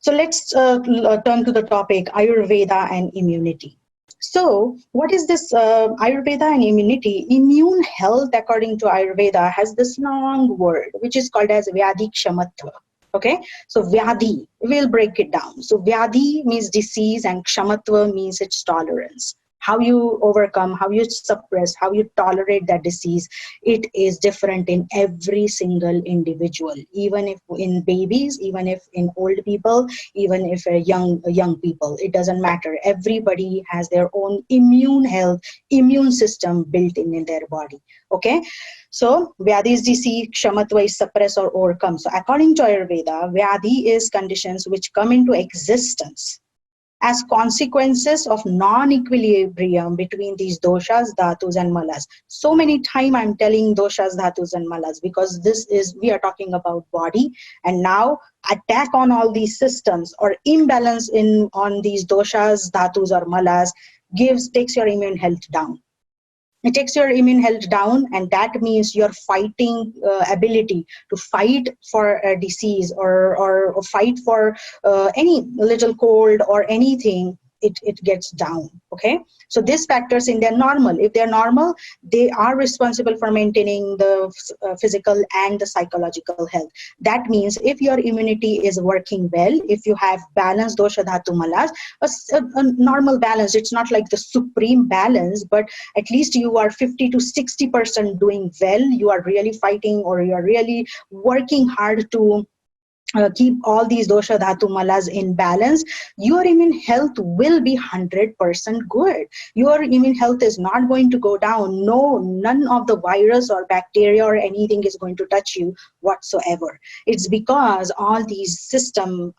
A: So let's turn to the topic Ayurveda and immunity. So, what is this Ayurveda and immunity? Immune health, according to Ayurveda, has this long word which is called as Vyadi Kshamatva. Okay, so Vyadi, we'll break it down. So, Vyadi means disease, and Kshamatva means its tolerance. How you overcome, how you suppress, how you tolerate that disease, it is different in every single individual, even if in babies, even if in old people, even if young people, it doesn't matter. Everybody has their own immune health, immune system built in their body. Okay, so Vyadi is disease, Kshamatva is suppress or overcome. So according to Ayurveda, Vyadi is conditions which come into existence as consequences of non-equilibrium between these doshas, dhatus, and malas. So many time I'm telling doshas, dhatus, and malas because we are talking about body, and now attack on all these systems or imbalance in on these doshas, dhatus, or malas takes your immune health down. It takes your immune health down, and that means your fighting ability to fight for a disease or fight for any little cold or anything, it gets down. Okay, so these factors in their normal, if they're normal, they are responsible for maintaining the physical and the psychological health. That means if your immunity is working well, if you have balanced dosha dhatu malas, a normal balance, it's not like the supreme balance, but at least you are 50 to 60% doing well, you are really fighting or you are really working hard to keep all these dosha dhatu malas in balance, your immune health will be 100% good. Your immune health is not going to go down. No, none of the virus or bacteria or anything is going to touch you whatsoever. It's because all the system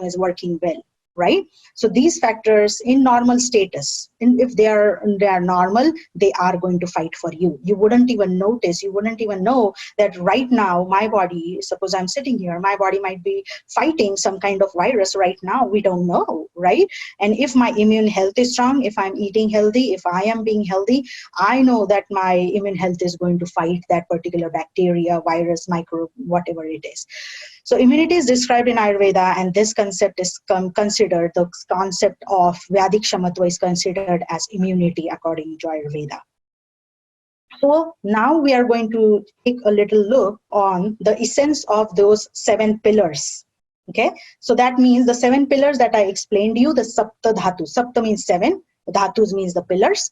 A: is working well, right? So these factors in normal status, if they are normal, they are going to fight for you. You wouldn't even notice, you wouldn't even know that right now my body, suppose I'm sitting here, my body might be fighting some kind of virus right now. We don't know, right? And if my immune health is strong, if I'm eating healthy, if I am being healthy, I know that my immune health is going to fight that particular bacteria, virus, microbe, whatever it is. So immunity is described in Ayurveda, and this concept is considered, the concept of Vedic Shamatva is considered as immunity according to Ayurveda. So now we are going to take a little look on the essence of those 7 pillars. Okay, so that means the 7 pillars that I explained to you, the Sapta Dhatu. Sapta means 7, Dhatus means the pillars.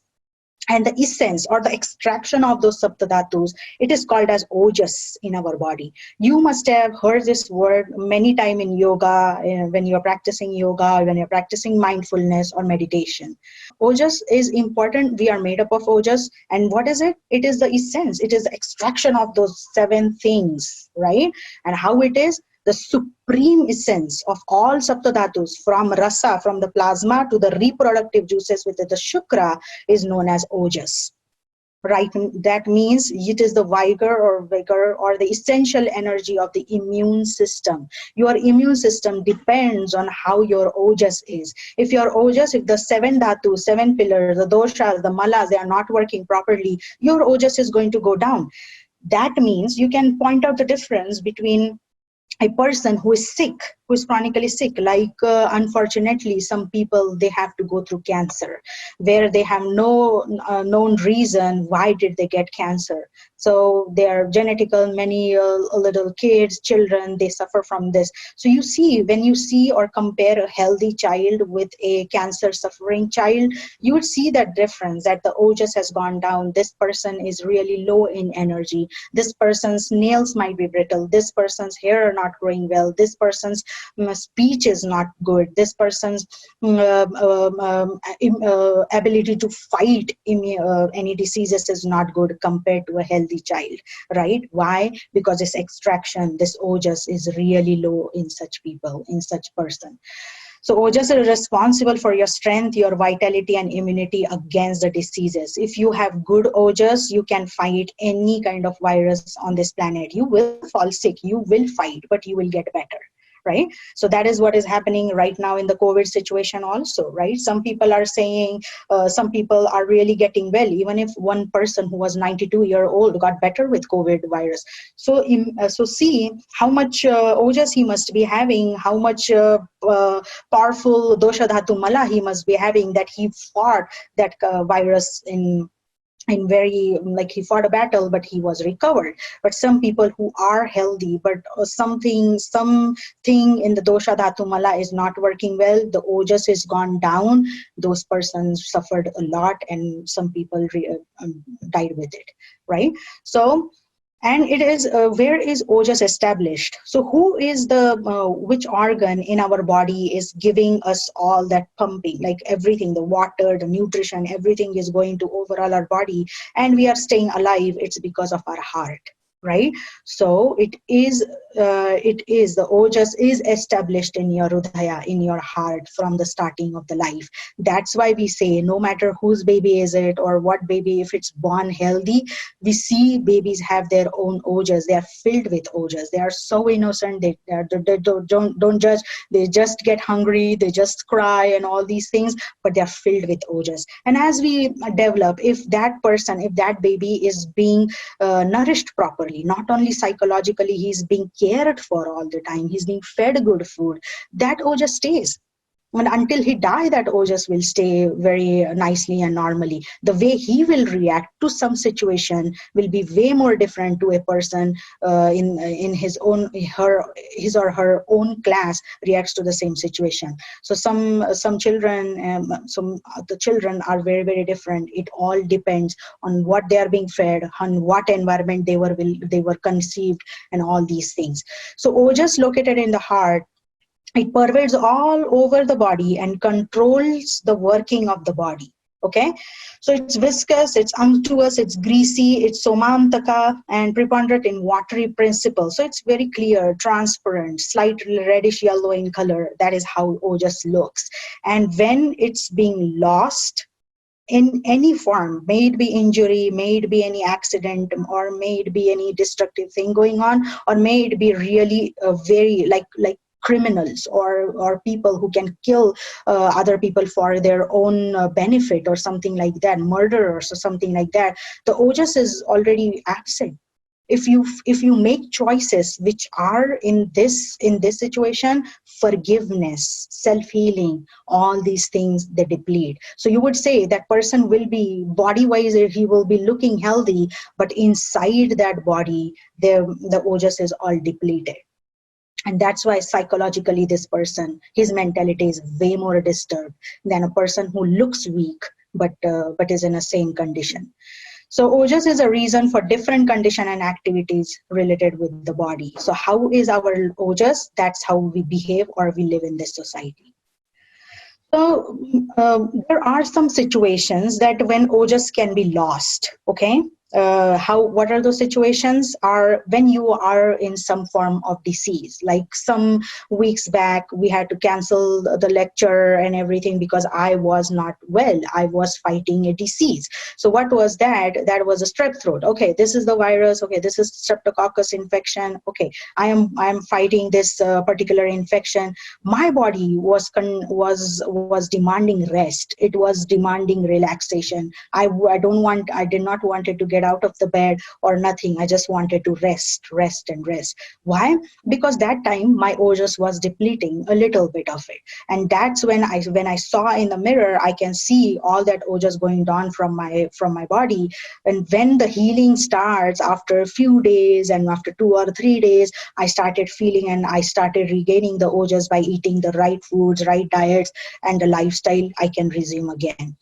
A: And the essence or the extraction of those saptadhatus, it is called as ojas in our body. You must have heard this word many times in yoga, when you're practicing yoga, when you're practicing mindfulness or meditation. Ojas is important. We are made up of ojas. And what is it? It is the essence. It is the extraction of those 7 things, right? And how it is? The supreme essence of all saptadhatus, from rasa, from the plasma, to the reproductive juices with the shukra, is known as ojas. Right? That means it is the vigor or the essential energy of the immune system. Your immune system depends on how your ojas is. If your ojas, if the 7 dhatu, 7 pillars, the doshas, the malas, they are not working properly, your ojas is going to go down. That means you can point out the difference between a person who is sick, who is chronically sick, like unfortunately some people, they have to go through cancer where they have no known reason why did they get cancer. So they are genetical, many little kids, children, they suffer from this. So you see, when you see or compare a healthy child with a cancer suffering child, you would see that difference, that the ojas has gone down. This person is really low in energy. This person's nails might be brittle. This person's hair are not growing well. This person's speech is not good. This person's ability to fight any diseases is not good compared to a healthy child, right? Why? Because this extraction, this ojas is really low in such people, in such person. So ojas are responsible for your strength, your vitality, and immunity against the diseases. If you have good ojas, you can fight any kind of virus on this planet. You will fall sick, you will fight, but you will get better. right? So that is what is happening right now in the COVID situation also, right? Some people are saying, some people are really getting well, even if one person who was 92-year-old got better with COVID virus. So, so see how much ojas he must be having, how much powerful dosha dhatu mala he must be having, that he fought that virus in very, like, he fought a battle but he was recovered. But some people who are healthy, but something in the dosha dhatu mala is not working well, the ojas is gone down, those persons suffered a lot, and some people died with it, right? So, and it is, where is ojas established? So who is the which organ in our body is giving us all that pumping, like everything, the water, the nutrition, everything is going to overall our body, and we are staying alive? It's because of our heart, right? So it is the ojas is established in your hridaya, in your heart, from the starting of the life. That's why we say, no matter whose baby is it or what baby, if it's born healthy, we see babies have their own ojas. They are filled with ojas. They are so innocent. They don't judge. They just get hungry. They just cry and all these things, but they are filled with ojas. And as we develop, if that person, if that baby is being nourished properly, not only psychologically, he's being cared for all the time, he's being fed good food, that ojas stays. And until he die, that ojas will stay very nicely and normally. The way he will react to some situation will be way more different to a person in his own, his or her own class reacts to the same situation. So some children, the children are very, very different. It all depends on what they are being fed, on what environment they were conceived, and all these things. So ojas located in the heart, it pervades all over the body and controls the working of the body. Okay, so it's viscous, it's unctuous, it's greasy, it's somantaka, and preponderant in watery principle. So it's very clear, transparent, slightly reddish yellow in color. That is how ojas looks. And when it's being lost in any form, may it be injury, may it be any accident, or may it be any destructive thing going on, or may it be really very like criminals or people who can kill other people for their own benefit or something like that, murderers or something like that, the ojas is already absent. If you make choices which are in this situation, forgiveness, self-healing, all these things, they deplete. So you would say that person will be body wise, he will be looking healthy, but inside that body the ojas is all depleted. And that's why psychologically this person, his mentality is way more disturbed than a person who looks weak but is in a sane condition. So ojas is a reason for different condition and activities related with the body. So how is our ojas? That's how we behave or we live in this society. So there are some situations that when ojas can be lost. Okay, what are those situations? Are when you are in some form of disease. Like some weeks back, we had to cancel the lecture and everything because I was not well. I was fighting a disease. So what was that? That was a strep throat. Okay, this is the virus. Okay, this is streptococcus infection. Okay, I am fighting this particular infection. My body was demanding rest. It was demanding relaxation. I did not want it to get out of the bed or nothing. I just wanted to rest. Why? Because that time my ojas was depleting a little bit of it, and that's when I saw in the mirror, I can see all that ojas going down from my body. And when the healing starts after a few days, and after 2 or 3 days, I started feeling and I started regaining the ojas by eating the right foods, right diets, and the lifestyle, I can resume again.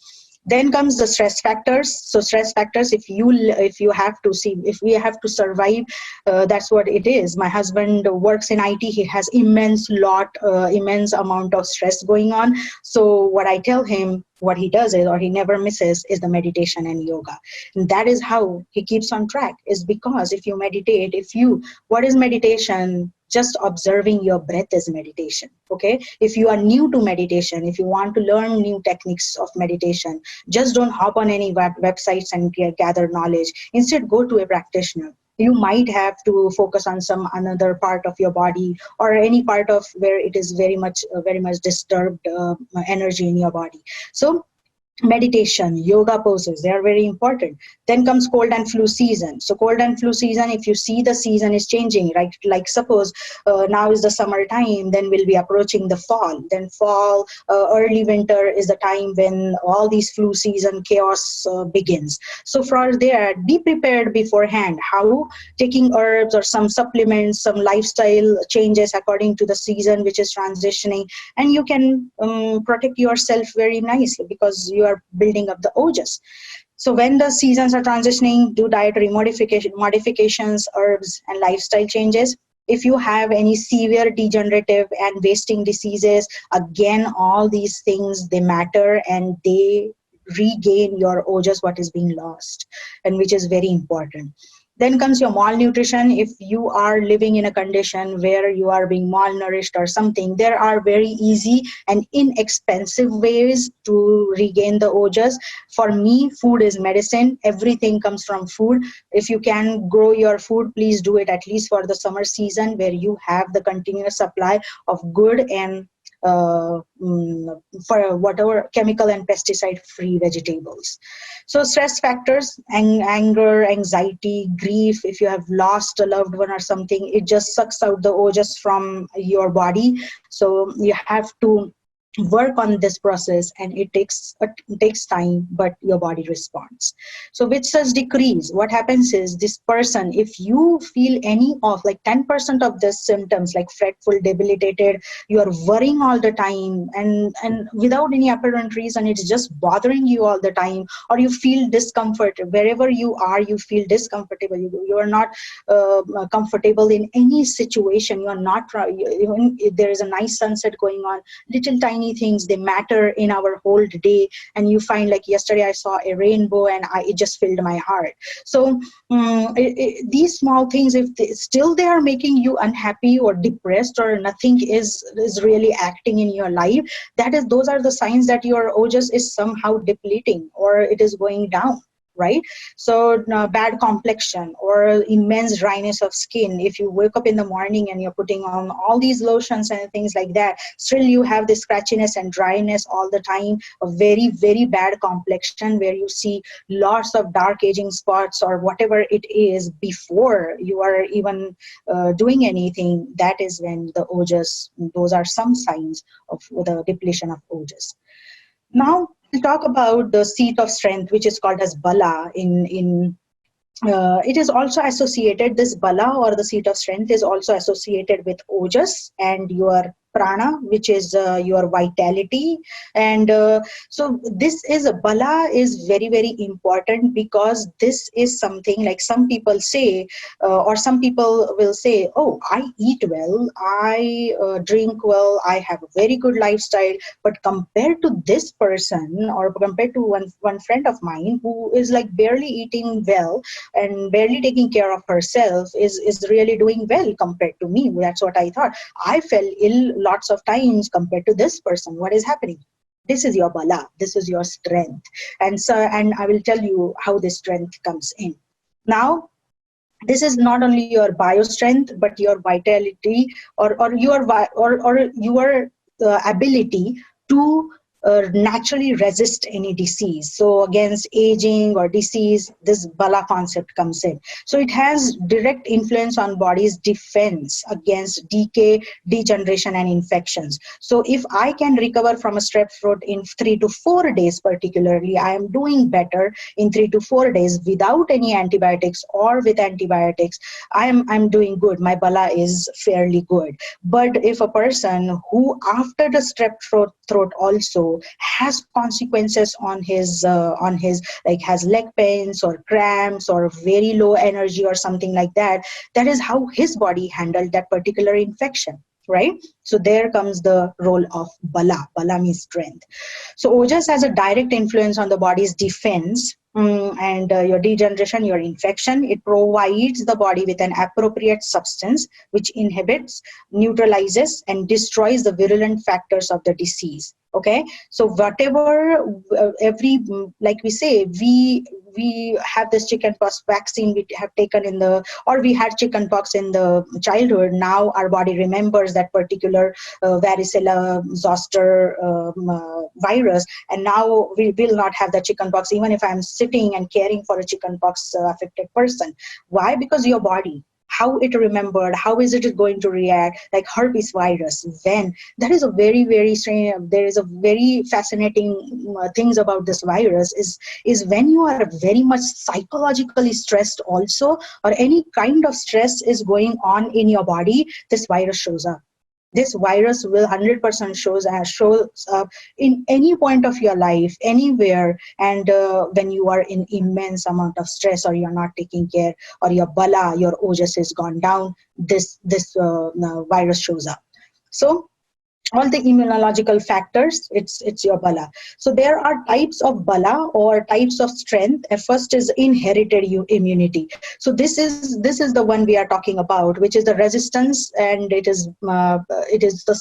A: Then comes the stress factors. So stress factors, if we have to survive, that's what it is. My husband works in IT. He has immense amount of stress going on. So what I tell him, what he does is, or he never misses, is the meditation and yoga. And that is how he keeps on track, is because if you meditate, what is meditation? Just observing your breath is meditation. Okay, if you are new to meditation, if you want to learn new techniques of meditation, just don't hop on any websites and gather knowledge. Instead, go to a practitioner. you might have to focus on some another part of your body, or any part of where it is very much disturbed energy in your body. So meditation, yoga poses, they are very important. Then comes cold and flu season. So cold and flu season, if you see the season is changing, right? Like suppose now is the summer time, then we'll be approaching the fall. Then fall, early winter is the time when all these flu season chaos begins. So for there, be prepared beforehand. How? Taking herbs or some supplements, some lifestyle changes according to the season which is transitioning, and you can protect yourself very nicely because you are building up the ojas. So when the seasons are transitioning, do dietary modifications, herbs, and lifestyle changes. If you have any severe degenerative and wasting diseases, again, all these things, they matter, and they regain your ojas, what is being lost, and which is very important. Then comes your malnutrition. If you are living in a condition where you are being malnourished or something, there are very easy and inexpensive ways to regain the ojas. For me, food is medicine. Everything comes from food. If you can grow your food, please do it, at least for the summer season, where you have the continuous supply of good and for whatever chemical and pesticide free vegetables. So stress factors, anger, anxiety, grief, if you have lost a loved one or something, it just sucks out the ojas from your body. So you have to work on this process, and it takes time, but your body responds. So with such decrease, what happens is, this person, if you feel any of like 10% of the symptoms, like fretful, debilitated, you are worrying all the time, and without any apparent reason, it's just bothering you all the time, or you feel discomfort wherever you are, you feel discomfortable, you are not comfortable in any situation, you are not, even if there is a nice sunset going on, little tiny things, they matter in our whole day. And you find, like yesterday I saw a rainbow, and it just filled my heart. So these small things, if they are making you unhappy or depressed, or nothing is really acting in your life, those are the signs that your ojas is somehow depleting, or it is going down, right? So bad complexion or immense dryness of skin. If you wake up in the morning and you're putting on all these lotions and things like that, still you have this scratchiness and dryness all the time. A very, very bad complexion where you see lots of dark aging spots or whatever it is before you are even doing anything. That is when the ojas, those are some signs of the depletion of ojas. Now we'll talk about the seat of strength, which is called as bala. It is also associated, this bala or the seat of strength is also associated with ojas and your prana, which is your vitality. And so this is, bala is very, very important, because this is something like some people say, or some people will say, oh, I eat well, I drink well, I have a very good lifestyle, but compared to this person, or compared to one friend of mine who is like barely eating well and barely taking care of herself, is really doing well compared to me. That's what I thought. I fell ill lots of times compared to this person. What is happening? This is your bala. This is your strength. And I will tell you how this strength comes in. Now, this is not only your bio strength, but your vitality, or your ability to naturally resist any disease. So against aging or disease, this bala concept comes in. So it has direct influence on body's defense against decay, degeneration, and infections. So if I can recover from a strep throat in 3 to 4 days, particularly, I am doing better in 3 to 4 days without any antibiotics or with antibiotics. I'm doing good. My bala is fairly good. But if a person who after the strep throat also has consequences on his like has leg pains or cramps or very low energy or something like that, that is how his body handled that particular infection, right? So there comes the role of bala. Bala means strength. So ojas has a direct influence on the body's defense, and your degeneration, your infection. It provides the body with an appropriate substance which inhibits, neutralizes, and destroys the virulent factors of the disease. Okay, so whatever like we say, we have this chickenpox vaccine we have taken in the, or we had chickenpox in the childhood. Now our body remembers that particular varicella zoster virus, and now we will not have the chickenpox even if I'm sitting and caring for a chickenpox affected person. Why? Because your body, how it remembered, how is it going to react, like herpes virus. When that is a very strange, there is a very fascinating things about this virus is when you are very much psychologically stressed also, or any kind of stress is going on in your body, this virus shows up. This virus will 100% shows up in any point of your life, anywhere. And when you are in immense amount of stress, or you're not taking care, or your bala, your ojas is gone down, this virus shows up. So all the immunological factors, it's your bala. So there are types of bala or types of strength. First is inherited immunity. So this is the one we are talking about, which is the resistance, and it is the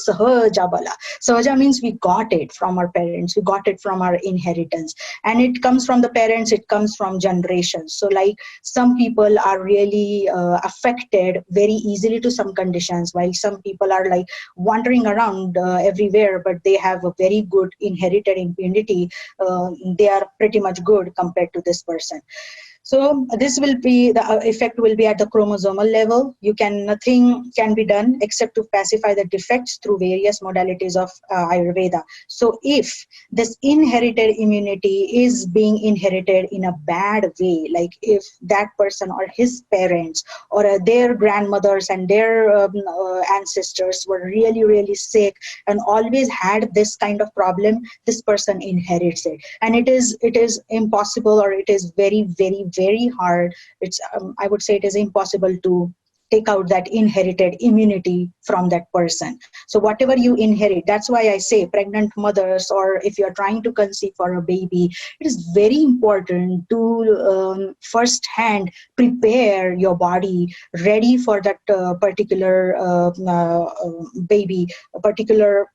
A: sahaja bala. Sahaja means we got it from our parents, we got it from our inheritance, and it comes from the parents, it comes from generations. So like some people are really affected very easily to some conditions, while some people are like wandering around everywhere, but they have a very good inherited immunity. They are pretty much good compared to this person. So this will be the effect will be at the chromosomal level. Nothing can be done except to pacify the defects through various modalities of Ayurveda. So if this inherited immunity is being inherited in a bad way, like if that person or his parents or their grandmothers and their ancestors were really sick and always had this kind of problem, this person inherits it, and it is impossible, or it is very hard. It's I would say it is impossible to take out that inherited immunity from that person. So whatever you inherit, that's why I say pregnant mothers, or if you're trying to conceive for a baby, it is very important to first hand prepare your body ready for that particular baby, a particular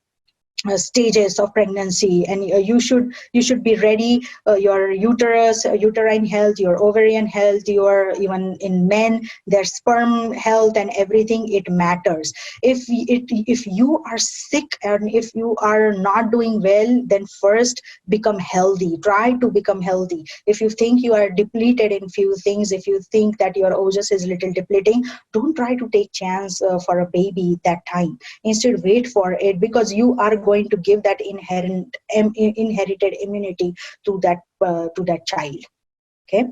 A: stages of pregnancy. And you should be ready, your uterus, uterine health, your ovarian health, your, even in men, their sperm health and everything, it matters. If you are sick and if you are not doing well, then first become healthy, try to become healthy. If you think you are depleted in few things, if you think that your ojas is little depleting, don't try to take chance for a baby that time. Instead, wait for it, because you are going to give that inherited immunity to that child. Okay.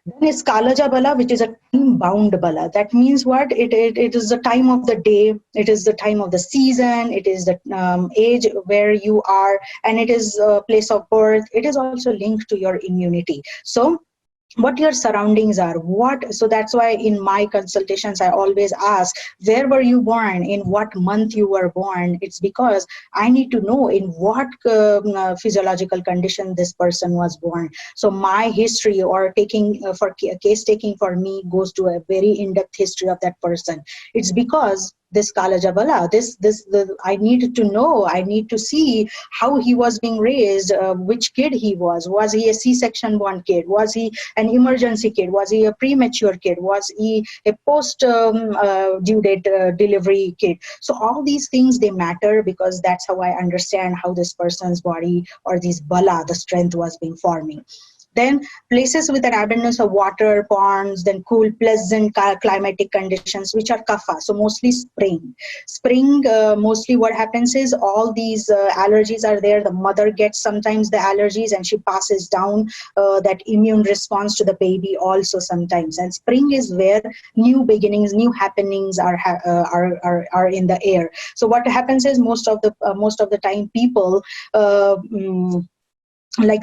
A: Then is Kalaja Bala, which is a time-bound Bala. That means what? It is the time of the day, it is the time of the season, it is the age where you are, and it is a place of birth. It is also linked to your immunity. So what your surroundings are, so that's why in my consultations I always ask, where were you born, in what month you were born. It's because I need to know in what physiological condition this person was born. So my history, or taking for case taking for me, goes to a very in-depth history of that person. It's because this Kala Jabala, I need to know, I need to see how he was being raised, which kid he was. Was he a C-section born kid? Was he an emergency kid? Was he a premature kid? Was he a post due date delivery kid? So all these things, they matter, because that's how I understand how this person's body, or this bala, the strength, was being forming. Then places with an abundance of water, ponds, then cool, pleasant climatic conditions, which are kapha. So mostly spring. Spring, mostly what happens is all these allergies are there. The mother gets sometimes the allergies, and she passes down that immune response to the baby also sometimes. And spring is where new beginnings, new happenings are in the air. So what happens is most of the time people like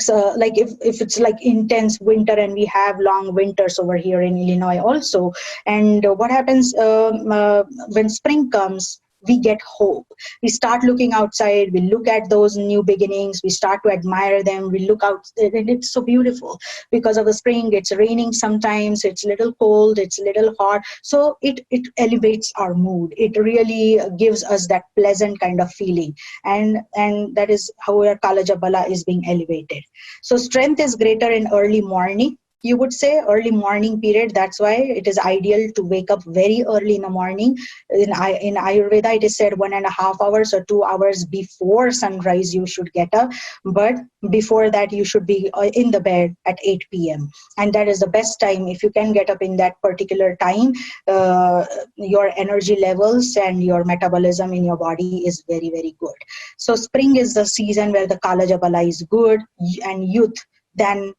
A: if it's like intense winter, and we have long winters over here in Illinois also. And what happens when spring comes, we get hope. We start looking outside, we look at those new beginnings, we start to admire them, we look out, and it's so beautiful. Because of the spring, it's raining sometimes, it's a little cold, it's a little hot, so it elevates our mood. It really gives us that pleasant kind of feeling, and that is how our Kalaja Bala is being elevated. So strength is greater in early morning, you would say, early morning period. That's why it is ideal to wake up very early in the morning. In Ayurveda, it is said 1.5 hours or 2 hours before sunrise you should get up, but before that you should be in the bed at 8 p.m. And that is the best time. If you can get up in that particular time, your energy levels and your metabolism in your body is very, very good. So spring is the season where the Kala Jabala is good, and youth then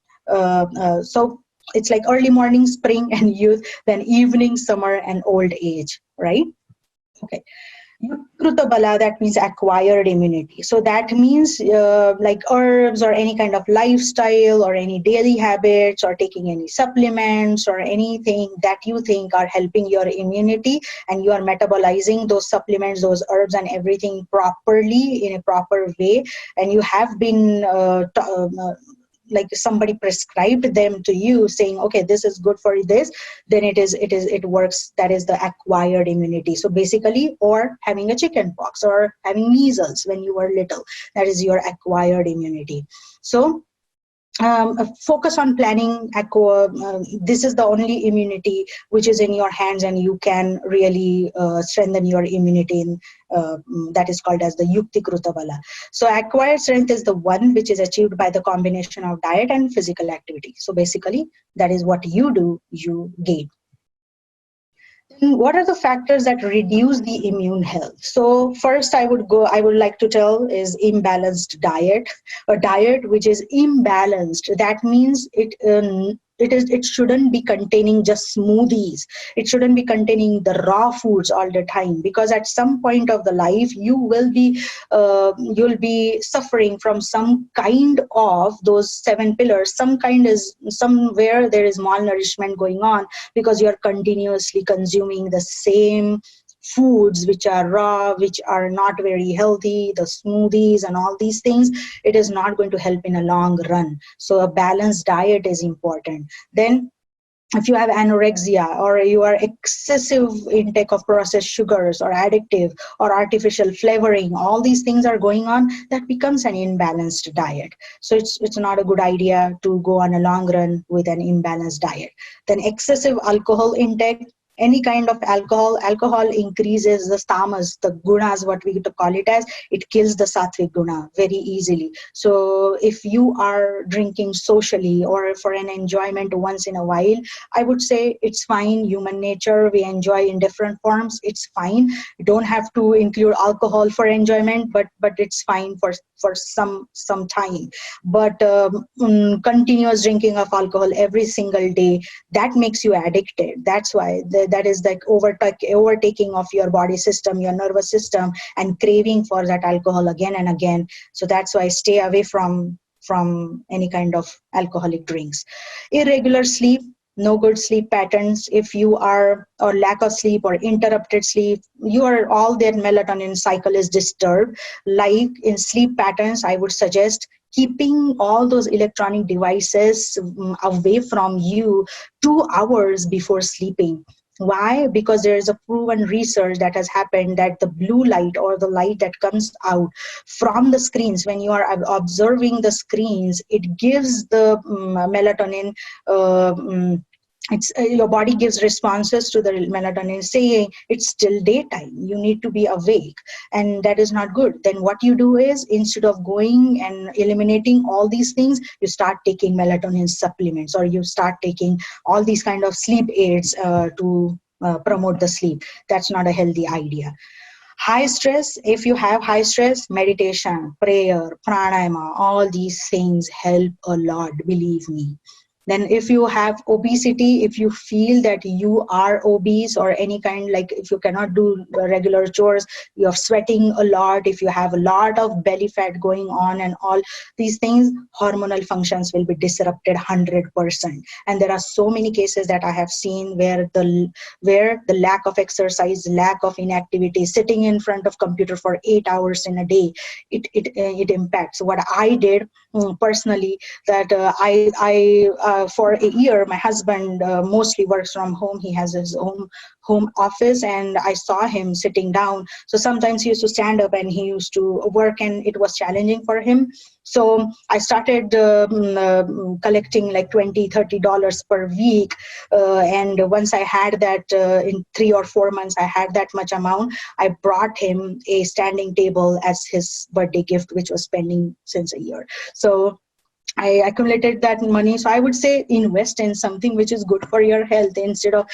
A: so it's like early morning, spring, and youth, then evening, summer, and old age, right? Okay. Kruta Bala, that means acquired immunity. So that means like herbs or any kind of lifestyle or any daily habits or taking any supplements or anything that you think are helping your immunity, and you are metabolizing those supplements, those herbs and everything properly in a proper way, and you have been like somebody prescribed them to you saying, okay, this is good for this, then it works. That is the acquired immunity. So basically, or having a chicken pox or having measles when you were little, that is your acquired immunity. So focus on planning this is the only immunity which is in your hands, and you can really strengthen your immunity in, that is called as the Yukti Kruta Bala. So acquired strength is the one which is achieved by the combination of diet and physical activity. So basically, that is what you do, you gain. What are the factors that reduce the immune health? So first I would like to tell is imbalanced diet. A diet which is imbalanced, that means it shouldn't be containing just smoothies. It shouldn't be containing the raw foods all the time, because at some point of the life you'll be suffering from some kind of those 7 pillars. Somewhere there is malnourishment going on, because you're continuously consuming the same foods which are raw, which are not very healthy, the smoothies and all these things. It is not going to help in a long run. So a balanced diet is important. Then if you have anorexia, or you are excessive intake of processed sugars or addictive or artificial flavoring, all these things are going on, that becomes an imbalanced diet. So it's not a good idea to go on a long run with an imbalanced diet. Then excessive alcohol intake, any kind of alcohol increases the tamas, the gunas, what we call it as, it kills the sattvic guna very easily. So if you are drinking socially or for an enjoyment once in a while, I would say it's fine. Human nature, we enjoy in different forms. It's fine. You don't have to include alcohol for enjoyment, but it's fine for some time. But continuous drinking of alcohol every single day, that makes you addicted. That's why that is like overtaking of your body system, your nervous system, and craving for that alcohol again and again. So that's why stay away from any kind of alcoholic drinks. Irregular sleep, no good sleep patterns. If you are, or lack of sleep or interrupted sleep, all their melatonin cycle is disturbed. Like in sleep patterns, I would suggest keeping all those electronic devices away from you 2 hours before sleeping. Why? Because there is a proven research that has happened that the blue light, or the light that comes out from the screens, when you are observing the screens, it gives the melatonin your body gives responses to the melatonin saying it's still daytime, you need to be awake, and that is not good. Then what you do is, instead of going and eliminating all these things, you start taking melatonin supplements, or you start taking all these kind of sleep aids to promote the sleep. That's not a healthy idea. High stress, if you have high stress, meditation, prayer, pranayama, all these things help a lot, believe me. Then if you have obesity, if you feel that you are obese or any kind, like if you cannot do regular chores, you're sweating a lot, if you have a lot of belly fat going on and all these things, hormonal functions will be disrupted 100%. And there are so many cases that I have seen where the lack of exercise, lack of inactivity, sitting in front of computer for 8 hours in a day, it impacts. What I did personally, that I for a year, my husband mostly works from home. He has his own home office, and I saw him sitting down. So sometimes he used to stand up and he used to work, and it was challenging for him. So I started collecting like $20-30 per week, and once I had that, in 3 or 4 months I had that much amount, I brought him a standing table as his birthday gift, which was pending since a year. So I accumulated that money. So I would say invest in something which is good for your health, instead of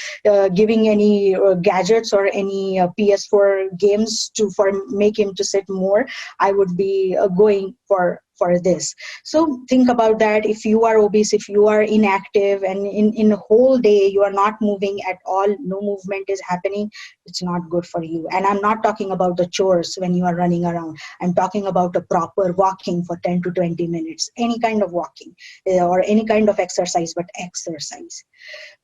A: giving any gadgets or any PS4 games to for make him to sit more. I would be going for this. So think about that. If you are obese, if you are inactive, and in a whole day you are not moving at all, no movement is happening, it's not good for you. And I'm not talking about the chores when you are running around. I'm talking about a proper walking for 10 to 20 minutes, any kind of walking, or any kind of exercise, but exercise.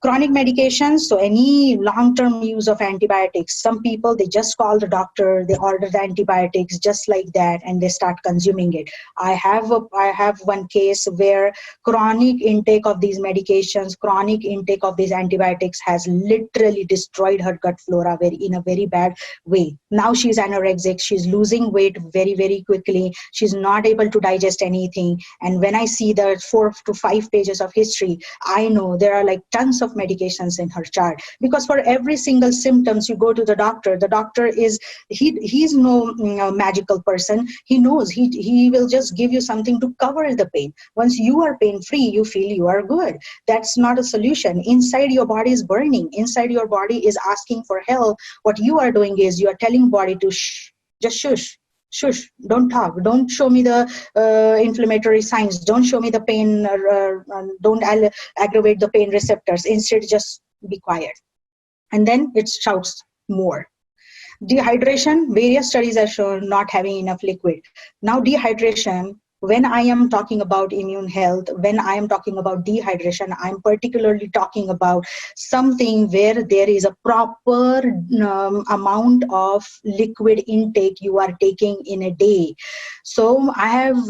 A: Chronic medications, so any long-term use of antibiotics. Some people, they just call the doctor, they order the antibiotics just like that, and they start consuming it. I have one case where chronic intake of these medications, chronic intake of these antibiotics has literally destroyed her gut flora in a very bad way. Now she's anorexic, she's losing weight very, very quickly, she's not able to digest anything. And when I see the 4 to 5 pages of history, I know there are like tons of medications in her chart, because for every single symptoms you go to the doctor is he's no magical person. He knows, he will just give you something to cover the pain. Once you are pain free, you feel you are good. That's not a solution. Inside your body is burning, inside your body is asking for help. What you are doing is you are telling body to shh, just shush, don't talk, don't show me the inflammatory signs, don't show me the pain, don't aggravate the pain receptors, instead just be quiet. And then it shouts more. Dehydration, various studies have shown not having enough liquid. Now dehydration, when I am talking about immune health, when I am talking about dehydration, I'm particularly talking about something where there is a proper amount of liquid intake you are taking in a day. So I have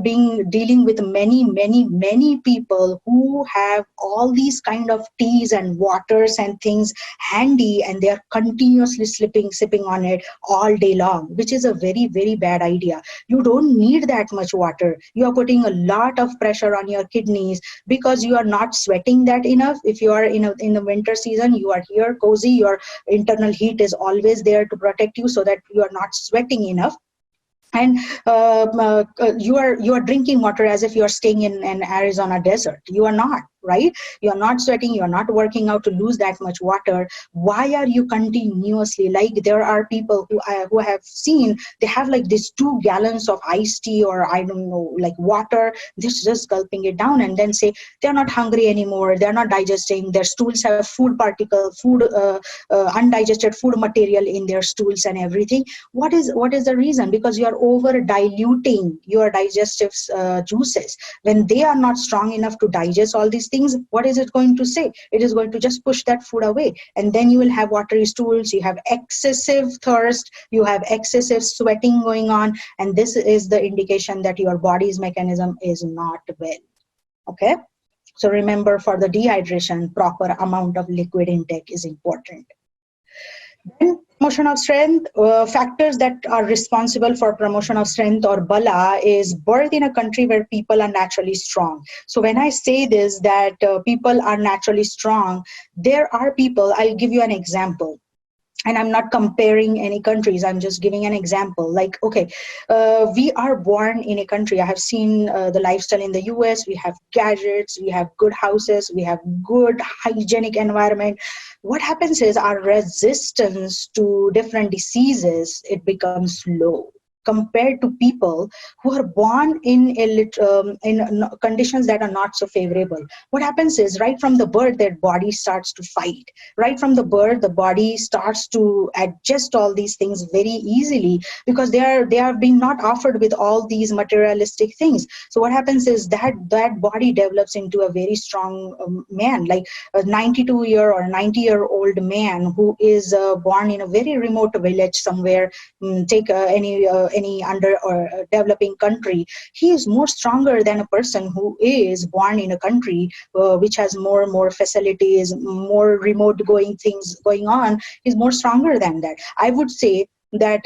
A: been dealing with many people who have all these kind of teas and waters and things handy, and they are continuously sipping on it all day long, which is a very, very bad idea. You don't need that much water. You are putting a lot of pressure on your kidneys because you are not sweating that enough. If you are in the winter season, you are here cozy, your internal heat is always there to protect you so that you are not sweating enough. And you are drinking water as if you are staying in an Arizona desert. You are not, right? You are not sweating, you are not working out to lose that much water. Why are you continuously, like there are people who I have seen, they have like this 2 gallons of iced tea, or I don't know, like water, they're just gulping it down, and then say they're not hungry anymore, they're not digesting, their stools have undigested food material in their stools and everything. What is the reason? Because you are over diluting your digestive juices. When they are not strong enough to digest all these things, what is it going to say? It is going to just push that food away, and then you will have watery stools, you have excessive thirst, you have excessive sweating going on, and this is the indication that your body's mechanism is not well. Okay, so remember, for the dehydration, proper amount of liquid intake is important. Then promotion of strength, factors that are responsible for promotion of strength or bala is birth in a country where people are naturally strong. So when I say this, that people are naturally strong, there are people, I'll give you an example. And I'm not comparing any countries, I'm just giving an example. Like, okay, we are born in a country, I have seen the lifestyle in the US, we have gadgets, we have good houses, we have good hygienic environment. What happens is our resistance to different diseases, it becomes low compared to people who are born in conditions that are not so favorable. What happens is right from the birth, their body starts to fight. Right from the birth, the body starts to adjust all these things very easily because they are being not offered with all these materialistic things. So what happens is that body develops into a very strong man, like a 92-year or 90-year-old man who is born in a very remote village somewhere. Take any under or developing country. He is more stronger than a person who is born in a country which has more facilities, more remote going things going on. He's more stronger than that. I would say that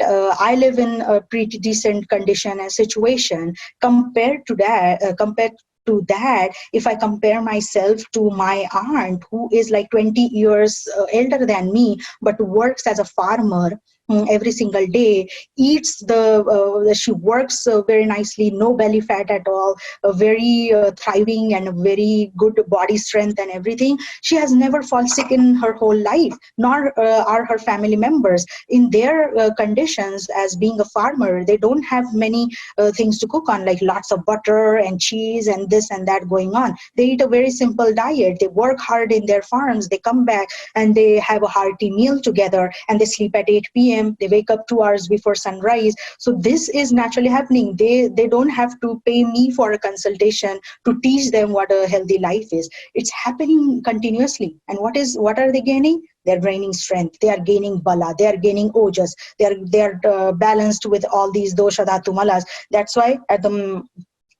A: I live in a pretty decent condition and situation compared to that, if I compare myself to my aunt who is like 20 years elder than me but works as a farmer every single day, eats she works very nicely, no belly fat at all, very thriving and a very good body strength and everything. She has never fallen sick in her whole life, nor are her family members. In their conditions as being a farmer, they don't have many things to cook on, like lots of butter and cheese and this and that going on. They eat a very simple diet. They work hard in their farms. They come back and they have a hearty meal together and they sleep at 8 p.m. They wake up 2 hours before sunrise. So this is naturally happening. They don't have to pay me for a consultation to teach them what a healthy life is. It's happening continuously. And what are they gaining? They're gaining strength. They are gaining bala. They are gaining ojas. They are balanced with all these dosha dhatu malas. That's why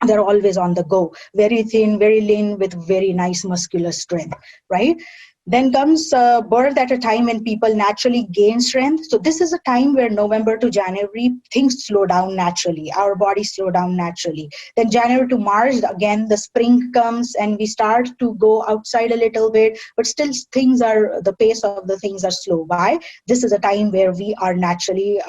A: they're always on the go, very thin, very lean, with very nice muscular strength, right? Then comes birth at a time when people naturally gain strength. So this is a time where November to January, things slow down naturally. Our bodies slow down naturally. Then January to March, again, the spring comes and we start to go outside a little bit, but still the pace of the things are slow. Why? This is a time where we are naturally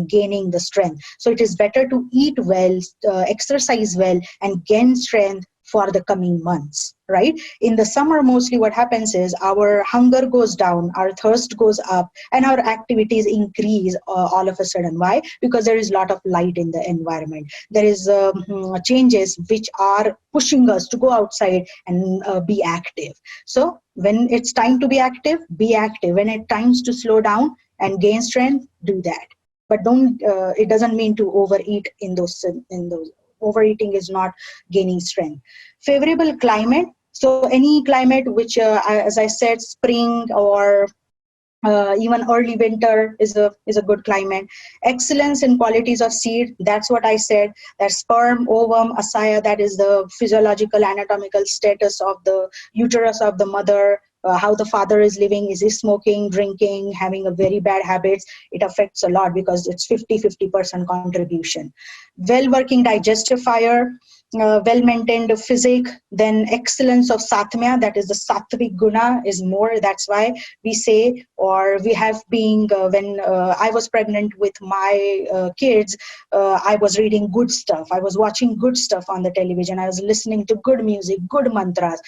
A: gaining the strength. So it is better to eat well, exercise well, and gain strength for the coming months, right? In the summer, mostly what happens is our hunger goes down, our thirst goes up, and our activities increase all of a sudden. Why? Because there is a lot of light in the environment. There is changes which are pushing us to go outside and be active. So when it's time to be active, be active. When it's time to slow down and gain strength, do that. But don't. It doesn't mean to overeat in those. Overeating is not gaining strength. Favorable climate. So any climate which, as I said, spring or even early winter is a good climate. Excellence in qualities of seed. That's what I said. That sperm, ovum, asaya. That is the physiological, anatomical status of the uterus of the mother. How the father is living. Is he smoking, drinking, having a very bad habits? It affects a lot because it's 50% contribution. Well working digestive fire. Well-maintained physique, then excellence of satmya, that is the sattvic guna is more. That's why we say, or we have been, when I was pregnant with my kids, I was reading good stuff. I was watching good stuff on the television. I was listening to good music, good mantras.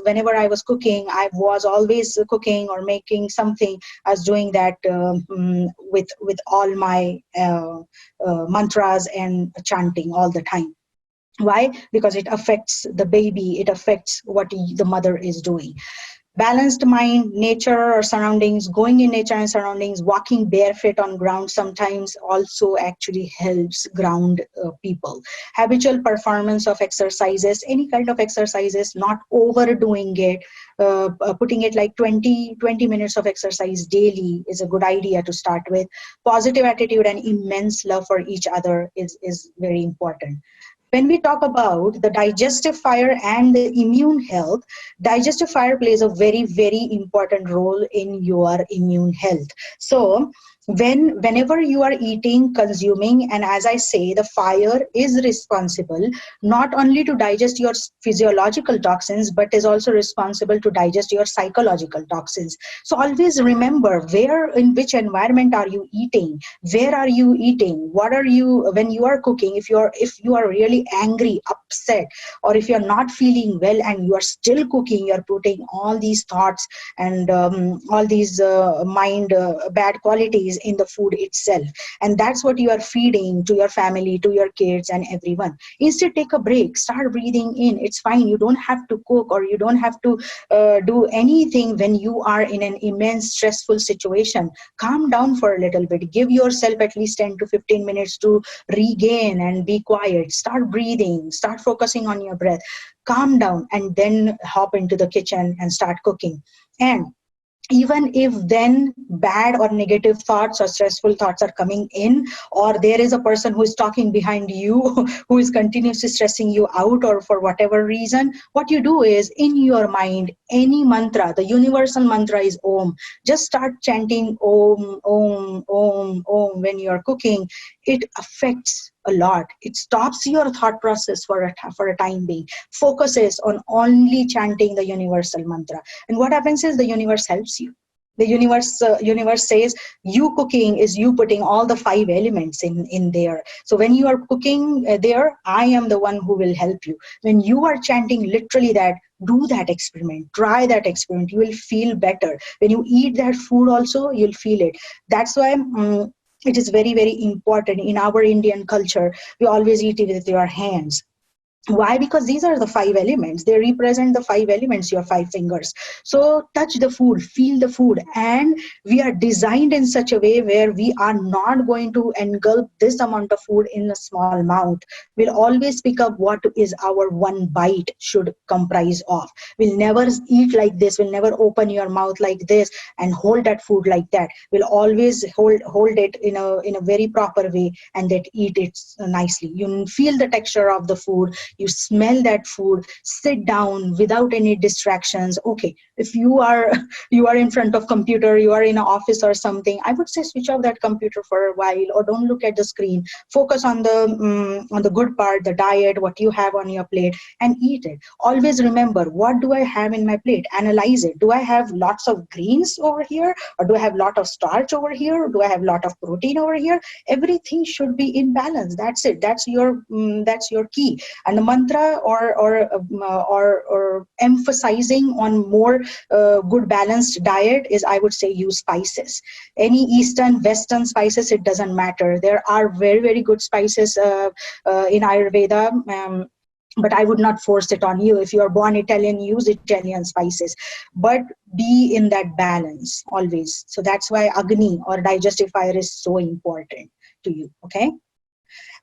A: Whenever I was cooking, I was always cooking or making something. I was doing that with all my mantras and chanting all the time. Why? Because it affects the baby, it affects what the mother is doing. Balanced mind, nature or surroundings, going in nature and surroundings, walking barefoot on ground sometimes also actually helps ground people. Habitual performance of exercises, any kind of exercises, not overdoing it. Putting it like 20 minutes of exercise daily is a good idea to start with. Positive attitude and immense love for each other is very important. When we talk about the digestive fire and the immune health, digestive fire plays a very important role in your immune health. So whenever you are eating, consuming, and as I say, the fire is responsible not only to digest your physiological toxins, but is also responsible to digest your psychological toxins. So always remember, in which environment are you eating? Where are you eating? What are you, when you are cooking, if you are really angry, upset, or if you're not feeling well and you are still cooking, you're putting all these thoughts and all these mind bad qualities lies in the food itself, and that's what you are feeding to your family, to your kids, and everyone. Instead, take a break, start breathing in. It's fine. You don't have to cook, or you don't have to do anything when you are in an immense stressful situation. Calm down for a little bit. Give yourself at least 10 to 15 minutes to regain and be quiet. Start breathing, start focusing on your breath, calm down, and then hop into the kitchen and start cooking. And even if then bad or negative thoughts or stressful thoughts are coming in, or there is a person who is talking behind you who is continuously stressing you out, or for whatever reason, what you do is, in your mind, any mantra, the universal mantra is Om. Just start chanting Om, Om, Om, Om when you are cooking. It affects a lot. It stops your thought process for a time being. Focuses on only chanting the universal mantra. And what happens is, the universe helps you. The universe says, you cooking is you putting all the 5 elements in there. So when you are cooking there, I am the one who will help you. When you are chanting literally that, do that experiment, try that experiment, you will feel better. When you eat that food also, you'll feel it. That's why it is very, very important. In our Indian culture, we always eat it with your hands. Why? Because these are the 5 elements. They represent the 5 elements, your 5 fingers. So touch the food, feel the food. And we are designed in such a way where we are not going to engulf this amount of food in a small mouth. We'll always pick up what is our one bite should comprise of. We'll never eat like this. We'll never open your mouth like this and hold that food like that. We'll always hold it in a very proper way, and then eat it nicely. You feel the texture of the food. You smell that food, sit down without any distractions. Okay, if you are in front of computer, you are in an office or something, I would say switch off that computer for a while, or don't look at the screen. Focus on the good part, the diet, what you have on your plate, and eat it. Always remember, what do I have in my plate? Analyze it. Do I have lots of greens over here, or do I have lot of starch over here, or do I have lot of protein over here? Everything should be in balance. That's it. That's your key. And the mantra or emphasizing on more good balanced diet is, I would say, use spices. Any Eastern, Western spices, it doesn't matter. There are very, very good spices in Ayurveda. But I would not force it on you. If you are born Italian, use Italian spices, but be in that balance always. So that's why Agni, or digestive fire, is so important to you. Okay.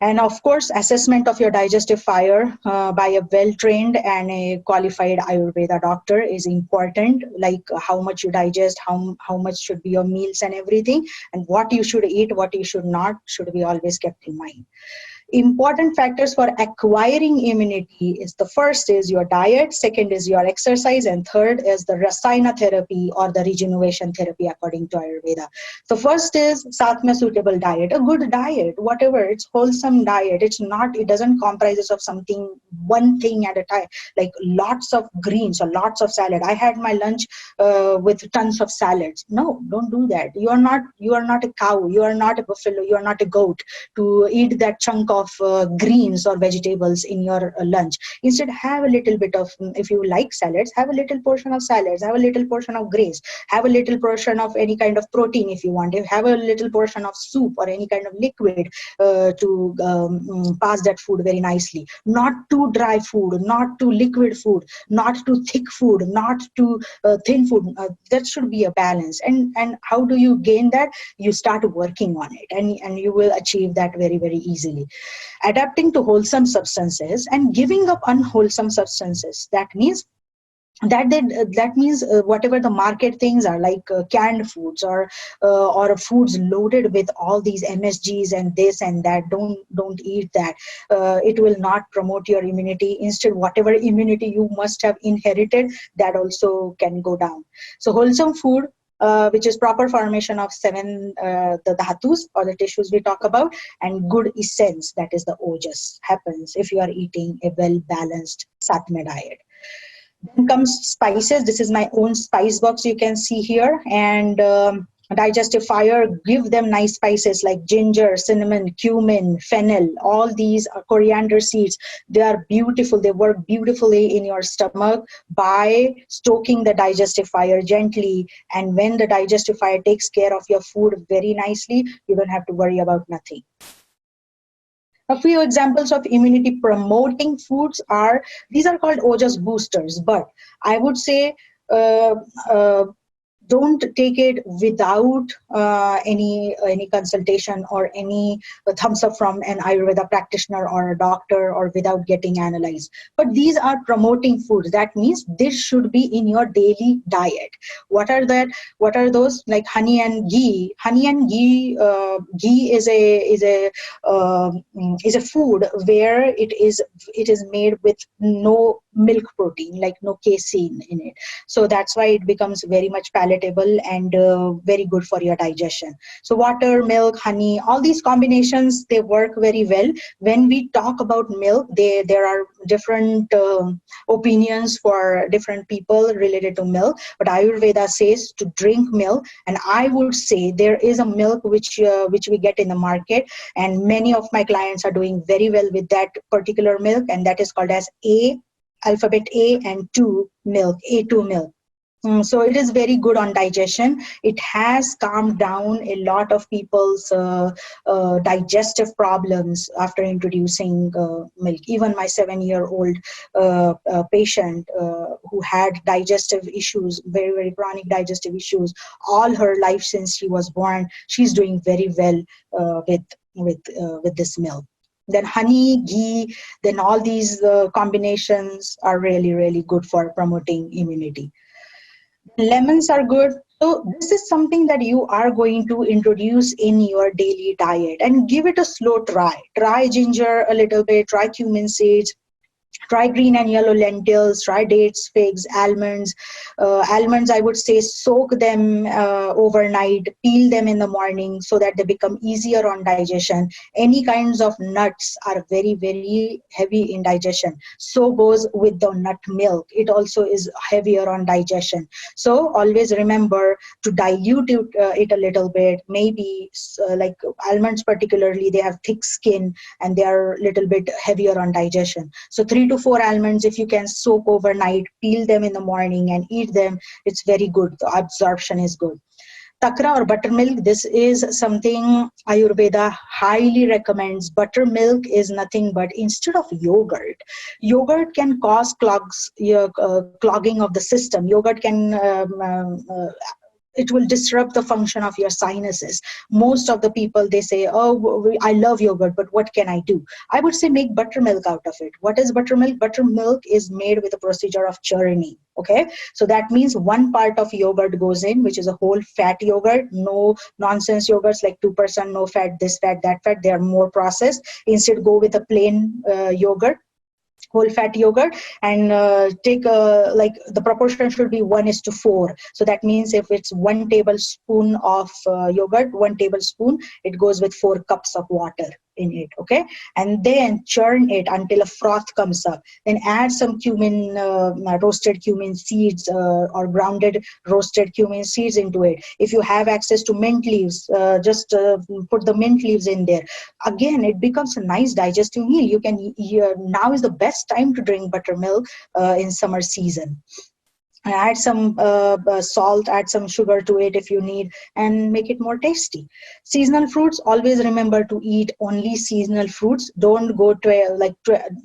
A: And of course, assessment of your digestive fire by a well-trained and a qualified Ayurveda doctor is important, like how much you digest, how much should be your meals and everything, and what you should eat, what you should not, should be always kept in mind. Important factors for acquiring immunity is, the first is your diet, second is your exercise, and third is the rasayana therapy or the regeneration therapy according to Ayurveda. So first is Satma suitable diet, a good diet, whatever, it's wholesome diet. It doesn't comprise of something, one thing at a time, like lots of greens or lots of salad. I had my lunch with tons of salads. No, don't do that. You are not a cow, you are not a buffalo, you are not a goat to eat that chunk of greens or vegetables in your lunch. Instead, have a little bit of, if you like salads, have a little portion of salads, have a little portion of grains, have a little portion of any kind of protein if you want, have a little portion of soup or any kind of liquid to pass that food very nicely. Not too dry food, not too liquid food, not too thick food, not too thin food. That should be a balance. And how do you gain that? You start working on it, and you will achieve that very, very easily. Adapting to wholesome substances and giving up unwholesome substances. That means whatever the market things are, like canned foods or foods loaded with all these MSGs and this and that. Don't eat that. It will not promote your immunity. Instead, whatever immunity you must have inherited, that also can go down. So wholesome food, which is proper formation of 7 the dhatus or the tissues we talk about, and good essence, that is the Ojas, happens if you are eating a well-balanced Satma diet. Then comes spices. This is my own spice box you can see here. And digestive fire, give them nice spices like ginger, cinnamon, cumin, fennel, all these coriander seeds. They are beautiful. They work beautifully in your stomach by stoking the digestive fire gently. And when the digestive fire takes care of your food very nicely, you don't have to worry about nothing. A few examples of immunity promoting foods are, these are called Ojas boosters, but I would say uh, uh, don't take it without any consultation or any thumbs up from an Ayurveda practitioner or a doctor, or without getting analyzed. But these are promoting foods. That means this should be in your daily diet. What are that? What are those? Like honey and ghee. Honey and ghee. Ghee is a food where it is made with no milk protein, like no casein in it. So that's why it becomes very much palatable and very good for your digestion. So water, milk, honey, all these combinations, they work very well. When we talk about milk, there are different opinions for different people related to milk, but Ayurveda says to drink milk. And I would say there is a milk which we get in the market, and many of my clients are doing very well with that particular milk, and that is called as alphabet A and 2 milk, A2 milk. So it is very good on digestion. It has calmed down a lot of people's digestive problems after introducing milk. Even my 7-year-old patient who had digestive issues, very, very chronic digestive issues, all her life since she was born, she's doing very well with this milk. Then honey, ghee, then all these combinations are really, really good for promoting immunity. Lemons are good. So this is something that you are going to introduce in your daily diet and give it a slow try. Try ginger a little bit, try cumin seeds, try green and yellow lentils, try dates, figs, almonds. Almonds, I would say, soak them overnight, peel them in the morning so that they become easier on digestion. Any kinds of nuts are very, very heavy in digestion. So goes with the nut milk. It also is heavier on digestion. So always remember to dilute it a little bit. Maybe like almonds particularly, they have thick skin and they are a little bit heavier on digestion. So 3 to 4 almonds, if you can soak overnight, peel them in the morning and eat them, it's very good. The absorption is good. Takra or buttermilk, this is something Ayurveda highly recommends. Buttermilk is nothing but, instead of yogurt, yogurt can cause clogging of the system. Yogurt can it will disrupt the function of your sinuses. Most of the people, they say, oh, I love yogurt, but what can I do? I would say make buttermilk out of it. What is buttermilk? Buttermilk is made with a procedure of churning. Okay, so that means one part of yogurt goes in, which is a whole fat yogurt. No nonsense yogurts like 2% no fat, this fat, that fat, they are more processed. Instead, go with a plain yogurt, whole fat yogurt, and take like the proportion should be 1:4. So that means if it's 1 tablespoon of yogurt, 1 tablespoon, it goes with 4 cups of water in it. Okay, and then churn it until a froth comes up. Then add some cumin, roasted cumin seeds, or grounded roasted cumin seeds into it. If you have access to mint leaves, just put the mint leaves in there. Again, it becomes a nice digestive meal. You can now is the best time to drink buttermilk in summer season. Add some salt, add some sugar to it if you need, and make it more tasty. Seasonal fruits, always remember to eat only seasonal fruits. Don't go to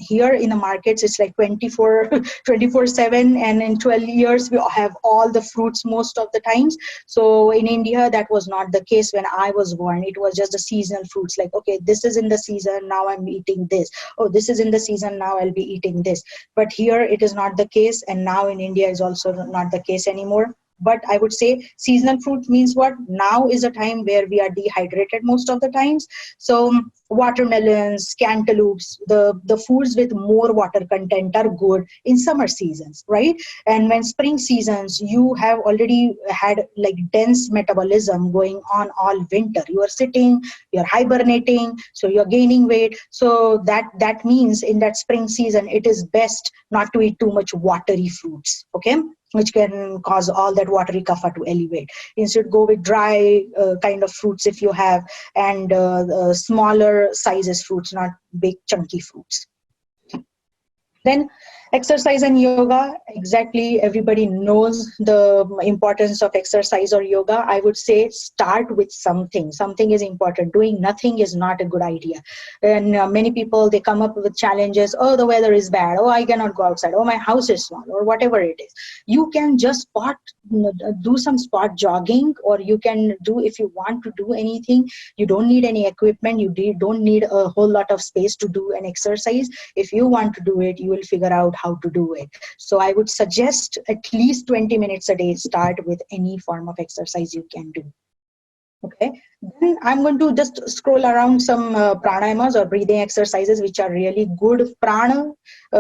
A: here in the markets, it's like 24/7, and in 12 years we have all the fruits most of the times. So in India, that was not the case when I was born. It was just the seasonal fruits, like, okay, this is in the season, now I'm eating this. Oh, this is in the season, now I'll be eating this. But here it is not the case, and now in India is also not the case anymore. But I would say seasonal fruit means what? Now is a time where we are dehydrated most of the times. So watermelons, cantaloupes, the foods with more water content are good in summer seasons, right? And when spring seasons, you have already had like dense metabolism going on all winter. You are sitting, you're hibernating, so you're gaining weight. So that means in that spring season, it is best not to eat too much watery fruits. Okay. which can cause all that watery kapha to elevate. Instead, go with dry kind of fruits if you have, and smaller sizes fruits, not big chunky fruits. Then exercise and yoga, exactly, everybody knows the importance of exercise or yoga. I would say start with something. Something is important. Doing nothing is not a good idea. And many people, they come up with challenges. Oh, the weather is bad. Oh, I cannot go outside. Oh, my house is small, or whatever it is. You can just do some spot jogging, or you can do, if you want to do anything, you don't need any equipment. You don't need a whole lot of space to do an exercise. If you want to do it, you will figure out how to do it. So I would suggest at least 20 minutes a day. Start with any form of exercise you can do. Okay, then I'm going to just scroll around some pranayamas or breathing exercises which are really good prana,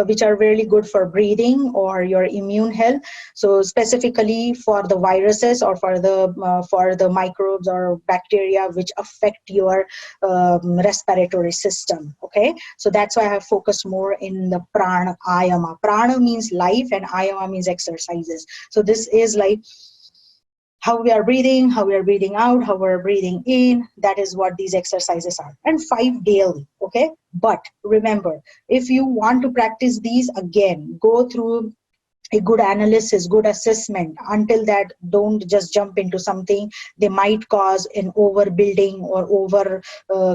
A: which are really good for breathing or your immune health. So specifically for the viruses or for the microbes or bacteria which affect your respiratory system. Okay, so that's why I have focused more in the pranayama. Prana means life and ayama means exercises. So this is like how we are breathing, how we are breathing out, how we're breathing in. That is what these exercises are. And 5 daily, okay? But remember, if you want to practice these, again, go through a good analysis, good assessment. Until that, don't just jump into something. They might cause an overbuilding or over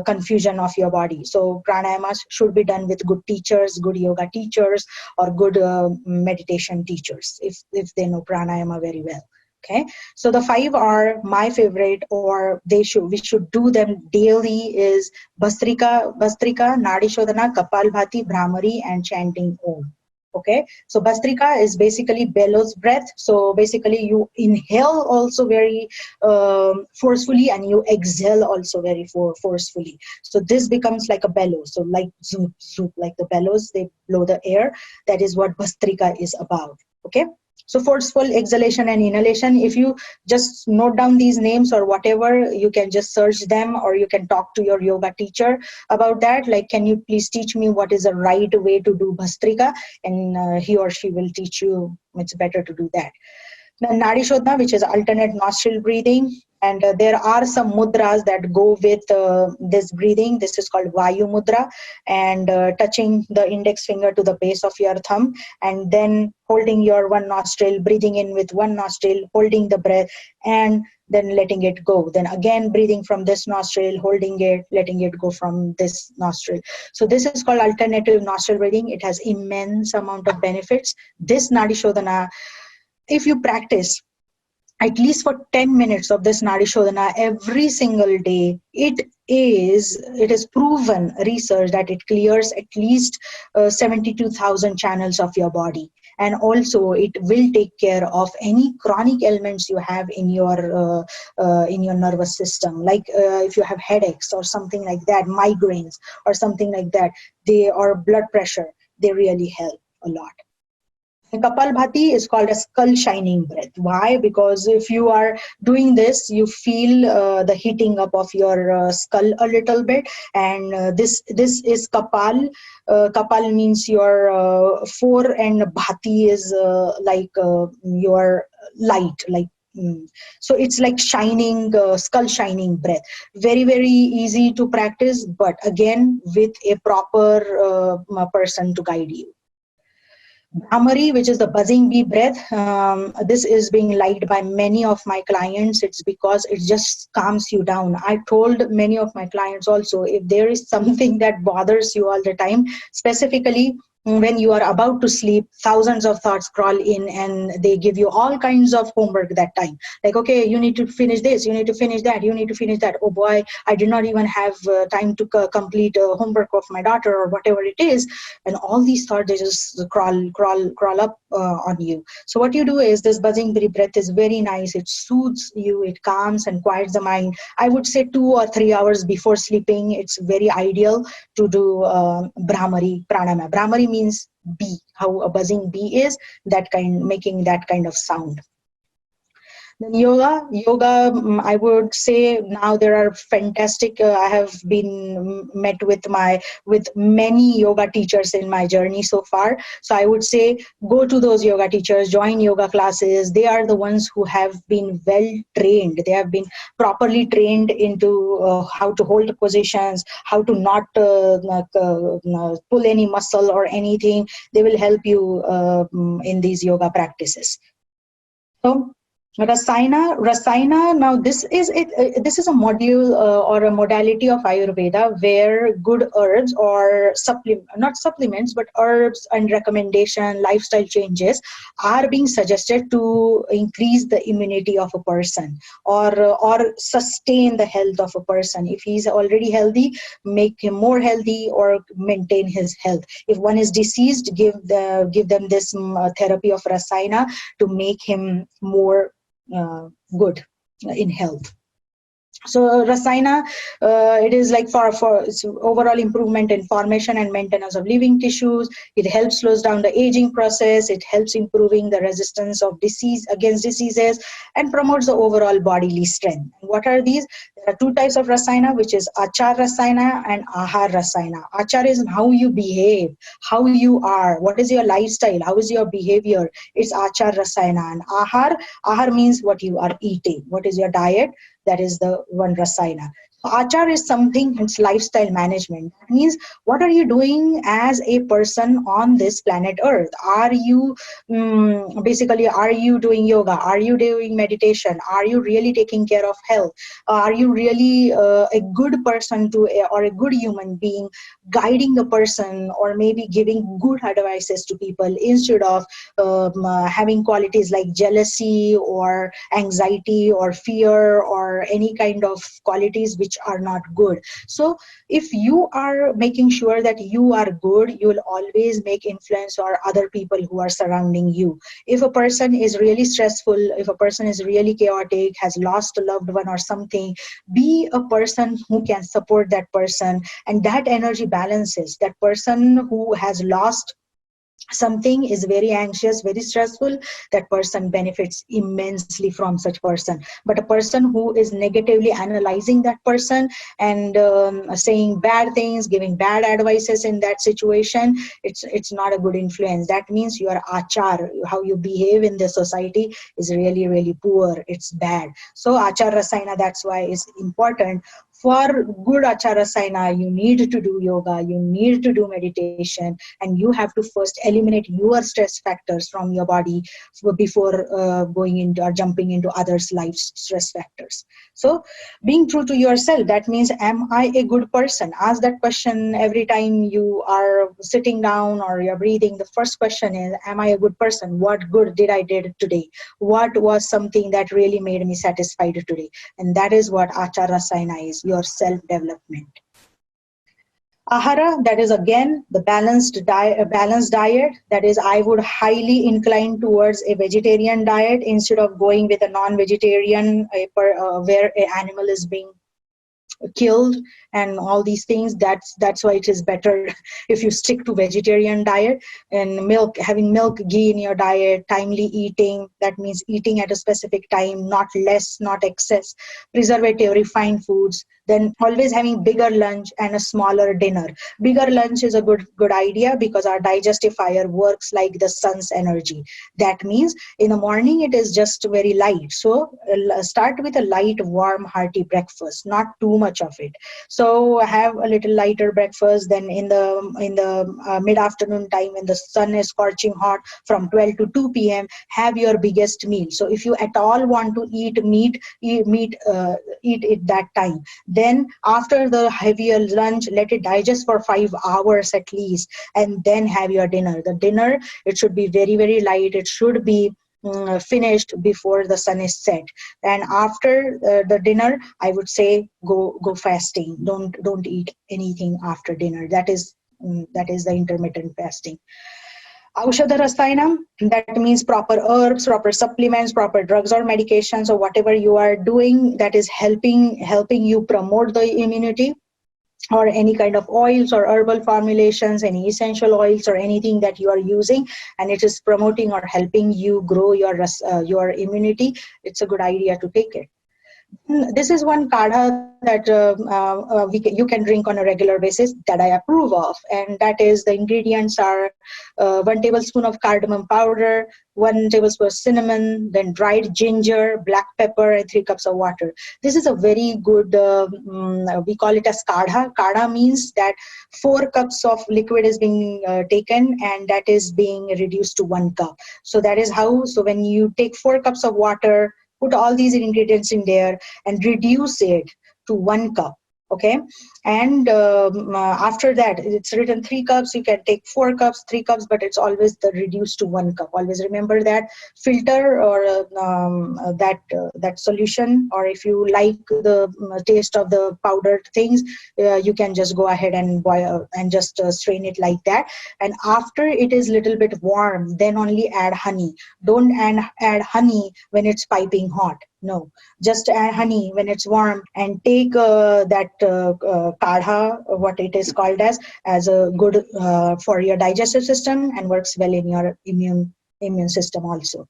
A: confusion of your body. So pranayamas should be done with good teachers, good yoga teachers, or good meditation teachers if they know pranayama very well. Okay, so the 5 are my favorite, or we should do them daily. Is Bhastrika, Nadi Shodhana, Kapalbhati, Brahmari, and chanting Om. Okay, so Bhastrika is basically bellows breath. So basically you inhale also very forcefully, and you exhale also very forcefully. So this becomes like a bellow. So like zoop, zoop, like the bellows, they blow the air. That is what Bhastrika is about. Okay. So forceful exhalation and inhalation, if you just note down these names or whatever, you can just search them, or you can talk to your yoga teacher about that. Like, can you please teach me what is the right way to do Bhastrika? And he or she will teach you. It's better to do that. Then Nadi Shodhana, which is alternate nostril breathing. And there are some mudras that go with this breathing. This is called Vayu Mudra, and touching the index finger to the base of your thumb, and then holding your one nostril, breathing in with one nostril, holding the breath, and then letting it go. Then again, breathing from this nostril, holding it, letting it go from this nostril. So this is called alternative nostril breathing. It has immense amount of benefits. This Nadi Shodhana, if you practice at least for 10 minutes of this Nadi Shodhana every single day, it is proven research that it clears at least 72,000 channels of your body. And also it will take care of any chronic ailments you have in your nervous system. Like if you have headaches or something like that, migraines or something like that, or blood pressure, they really help a lot. Kapalbhati is called a skull shining breath. Why? Because if you are doing this, you feel the heating up of your skull a little bit, and this is Kapal. Kapal means your fore, and Bhati is like your light, like. So it's like shining, skull shining breath. Very, very easy to practice, but again, with a proper person to guide you. Brahmari, which is the buzzing bee breath, this is being liked by many of my clients. It's because it just calms you down. I told many of my clients also, if there is something that bothers you all the time, specifically when you are about to sleep, thousands of thoughts crawl in and they give you all kinds of homework that time. Like, okay, you need to finish this, you need to finish that, you need to finish that. Oh boy, I did not even have time to complete homework of my daughter or whatever it is. And all these thoughts, they just crawl up on you. So what you do is, this buzzing breath is very nice. It soothes you, it calms and quiets the mind. I would say 2 or 3 hours before sleeping, it's very ideal to do Brahmari pranayama. Brahmari means bee, how a buzzing bee is, that kind, making that kind of sound. Then yoga, I would say now there are fantastic. I have been met with many yoga teachers in my journey so far. So I would say go to those yoga teachers, join yoga classes. They are the ones who have been well trained. They have been properly trained into how to hold positions, how to not pull any muscle or anything. They will help you in these yoga practices. So Rasayana. Now this is it. This is a module or a modality of Ayurveda where good herbs or not supplements, but herbs and recommendation, lifestyle changes are being suggested to increase the immunity of a person or sustain the health of a person. If he's already healthy, make him more healthy or maintain his health. If one is diseased, give them this therapy of Rasayana to make him more good in health. So Rasayana, it is like for overall improvement in formation and maintenance of living tissues. It helps slows down the aging process. It helps improving the resistance of disease against diseases and promotes the overall bodily strength. And what are these? There are two types of Rasayana, which is Achar Rasayana and Ahar Rasayana. Achar is how you behave, how you are, what is your lifestyle, how is your behavior. It's Achar Rasayana. And Ahar means what you are eating, what is your diet. That is the one Rasayana. So Achar is something, it's lifestyle management. That means what are you doing as a person on this planet Earth? Are you basically, are you doing yoga? Are you doing meditation? Are you really taking care of health? Are you really a good person or a good human being, guiding a person or maybe giving good advices to people instead of having qualities like jealousy or anxiety or fear or any kind of qualities which are not good. So if you are making sure that you are good, you will always make influence or other people who are surrounding you. If a person is really stressful, if a person is really chaotic, has lost a loved one or something, be a person who can support that person, and that energy balances. That person who has lost something, is very anxious, very stressful, that person benefits immensely from such person. But a person who is negatively analyzing that person and saying bad things, giving bad advices in that situation, it's not a good influence. That means your achar, how you behave in the society, is really, really poor. It's bad. So achar rasayana, that's why is important. For good achar rasayana, you need to do yoga, you need to do meditation, and you have to first eliminate your stress factors from your body before going into or jumping into others' life stress factors. So being true to yourself, that means, am I a good person? Ask that question every time you are sitting down or you're breathing. The first question is, am I a good person? What good did I did today? What was something that really made me satisfied today? And that is what achar rasayana is, your self-development. Ahara, that is again the balanced diet. That is, I would highly incline towards a vegetarian diet instead of going with a non-vegetarian where an animal is being killed and all these things. That's why it is better if you stick to vegetarian diet. And milk, having milk, ghee in your diet, timely eating, that means eating at a specific time, not less, not excess, preservative, refined foods. Then always having bigger lunch and a smaller dinner. Bigger lunch is a good idea because our digestive fire works like the sun's energy. That means in the morning it is just very light. So start with a light, warm, hearty breakfast, not too much of it. So have a little lighter breakfast. Then in the mid-afternoon time when the sun is scorching hot from 12 to 2 p.m., have your biggest meal. So if you at all want to eat meat, eat it that time. Then after the heavier lunch, let it digest for 5 hours at least, and then have your dinner. The dinner, it should be very, very light. It should be finished before the sun is set. And after the dinner, I would say go fasting. Don't eat anything after dinner. That is the intermittent fasting. Aushadha Rasayana, that means proper herbs, proper supplements, proper drugs or medications, or whatever you are doing that is helping you promote the immunity. or any kind of oils or herbal formulations, any essential oils or anything that you are using, and it is promoting or helping you grow your immunity, it's a good idea to take it. This is one kadha that you can drink on a regular basis that I approve of, and that is the ingredients are 1 tablespoon of cardamom powder, 1 tablespoon of cinnamon, then dried ginger, black pepper, and 3 cups of water. This is a very good, we call it as kadha. Kadha means that 4 cups of liquid is being taken, and that is being reduced to 1 cup. So that is how, so when you take 4 cups of water, put all these ingredients in there and reduce it to 1 cup. Okay, and after that, it's written 3 cups. You can take 4 cups, 3 cups, but it's always the reduced to 1 cup. Always remember that. Filter or that solution, or if you like the taste of the powdered things, you can just go ahead and boil and just strain it like that. And after it is little bit warm, then only add honey. Don't add honey when it's piping hot. No, just add honey when it's warm, and take that kadha, what it is called as a good for your digestive system, and works well in your immune system also.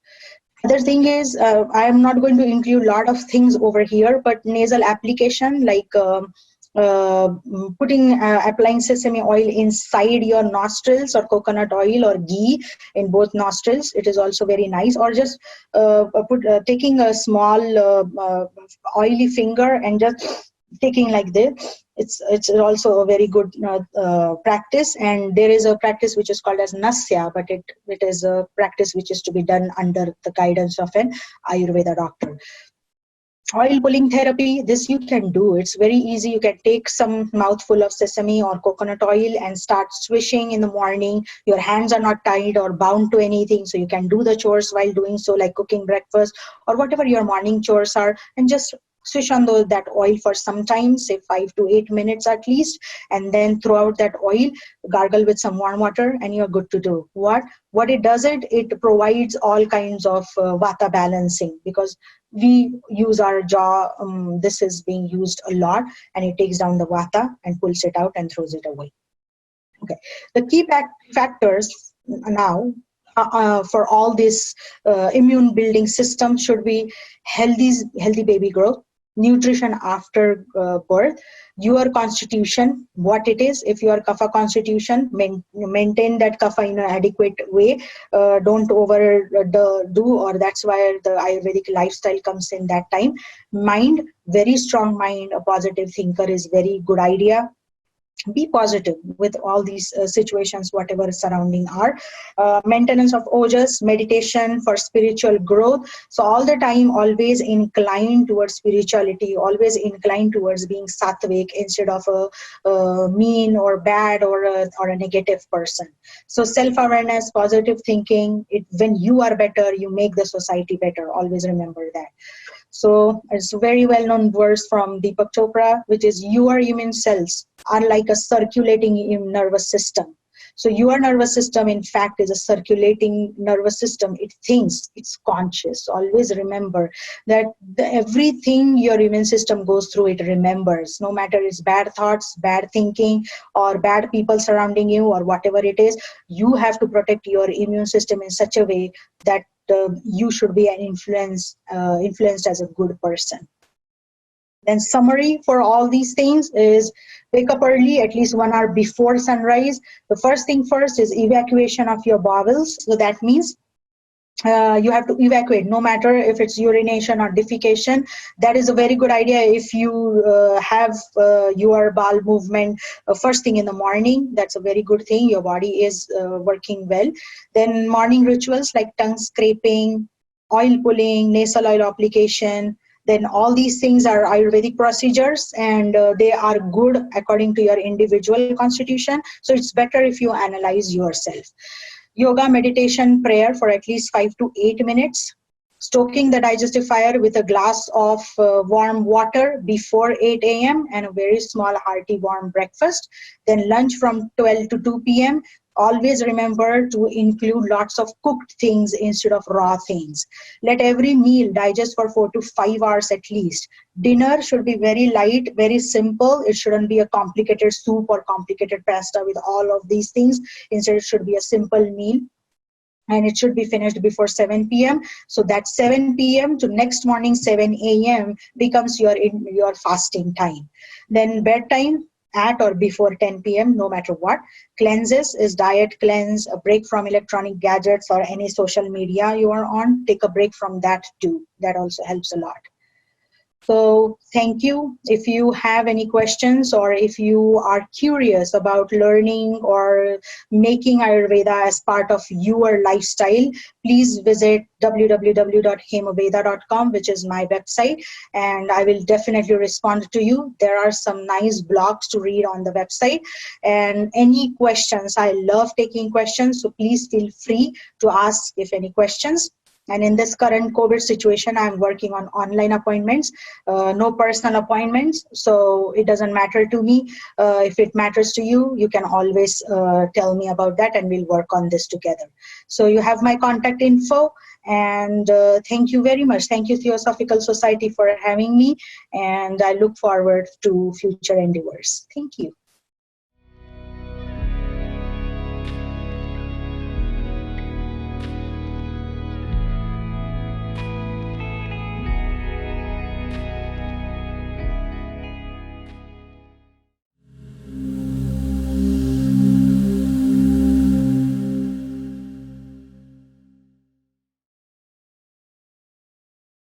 A: Other thing is, I am not going to include a lot of things over here, but nasal application like applying sesame oil inside your nostrils, or coconut oil or ghee in both nostrils. It is also very nice. Or just taking a small oily finger and just taking like this. It's also a very good practice. And there is a practice which is called as nasya, but it is a practice which is to be done under the guidance of an Ayurveda doctor. Oil pulling therapy, this you can do. It's very easy. You can take some mouthful of sesame or coconut oil and start swishing in the morning. Your hands are not tied or bound to anything, so you can do the chores while doing so, like cooking breakfast or whatever your morning chores are, and just swish on that oil for some time, say 5 to 8 minutes at least, and then throw out that oil, gargle with some warm water, and you're good to do. What it does, it provides all kinds of vata balancing, because we use our jaw. This is being used a lot, and it takes down the vata and pulls it out and throws it away. Okay, the key factors now for all this immune building system should be healthy baby growth, nutrition after birth, your constitution, what it is. If you are kapha constitution, maintain that kapha in an adequate way. Don't overdo, or that's why the Ayurvedic lifestyle comes in that time. Mind, very strong mind, a positive thinker is very good idea. Be positive with all these situations, whatever surrounding are. Maintenance of ojas, meditation for spiritual growth. So all the time, always incline towards spirituality, always incline towards being sattvic instead of a mean or bad or a negative person. So self-awareness, positive thinking, when you are better, you make the society better. Always remember that. So it's a very well-known verse from Deepak Chopra, which is, your immune cells are like a circulating nervous system. So your nervous system, in fact, is a circulating nervous system. It thinks, it's conscious. Always remember that everything your immune system goes through, it remembers. No matter it's bad thoughts, bad thinking, or bad people surrounding you, or whatever it is, you have to protect your immune system in such a way that you should be influenced as a good person. Then summary for all these things is, wake up early, at least 1 hour before sunrise. The first thing first is evacuation of your bowels. So that means you have to evacuate, no matter if it's urination or defecation. That is a very good idea if you have your bowel movement first thing in the morning. That's a very good thing. Your body is working well. Then morning rituals like tongue scraping, oil pulling, nasal oil application. Then all these things are Ayurvedic procedures, and they are good according to your individual constitution. So it's better if you analyze yourself. Yoga, meditation, prayer for at least 5 to 8 minutes. Stoking the digestive fire with a glass of warm water before 8 a.m. and a very small hearty warm breakfast. Then lunch from 12 to 2 p.m. Always remember to include lots of cooked things instead of raw things. Let every meal digest for 4 to 5 hours at least. Dinner should be very light, very simple. It shouldn't be a complicated soup or complicated pasta with all of these things. Instead, it should be a simple meal, and it should be finished before 7 p.m. So that 7 p.m. to next morning 7 a.m. becomes your fasting time. Then bedtime at or before 10 p.m., no matter what. Cleanses is diet cleanse, a break from electronic gadgets or any social media you are on. Take a break from that too. That also helps a lot. So thank you. If you have any questions or if you are curious about learning or making Ayurveda as part of your lifestyle, please visit www.hemaveda.com, which is my website, and I will definitely respond to you. There are some nice blogs to read on the website. And any questions, I love taking questions, so please feel free to ask if any questions. And in this current COVID situation, I'm working on online appointments, no personal appointments. So it doesn't matter to me. If it matters to you, you can always tell me about that and we'll work on this together. So you have my contact info, and thank you very much. Thank you, Theosophical Society, for having me. And I look forward to future endeavors. Thank you.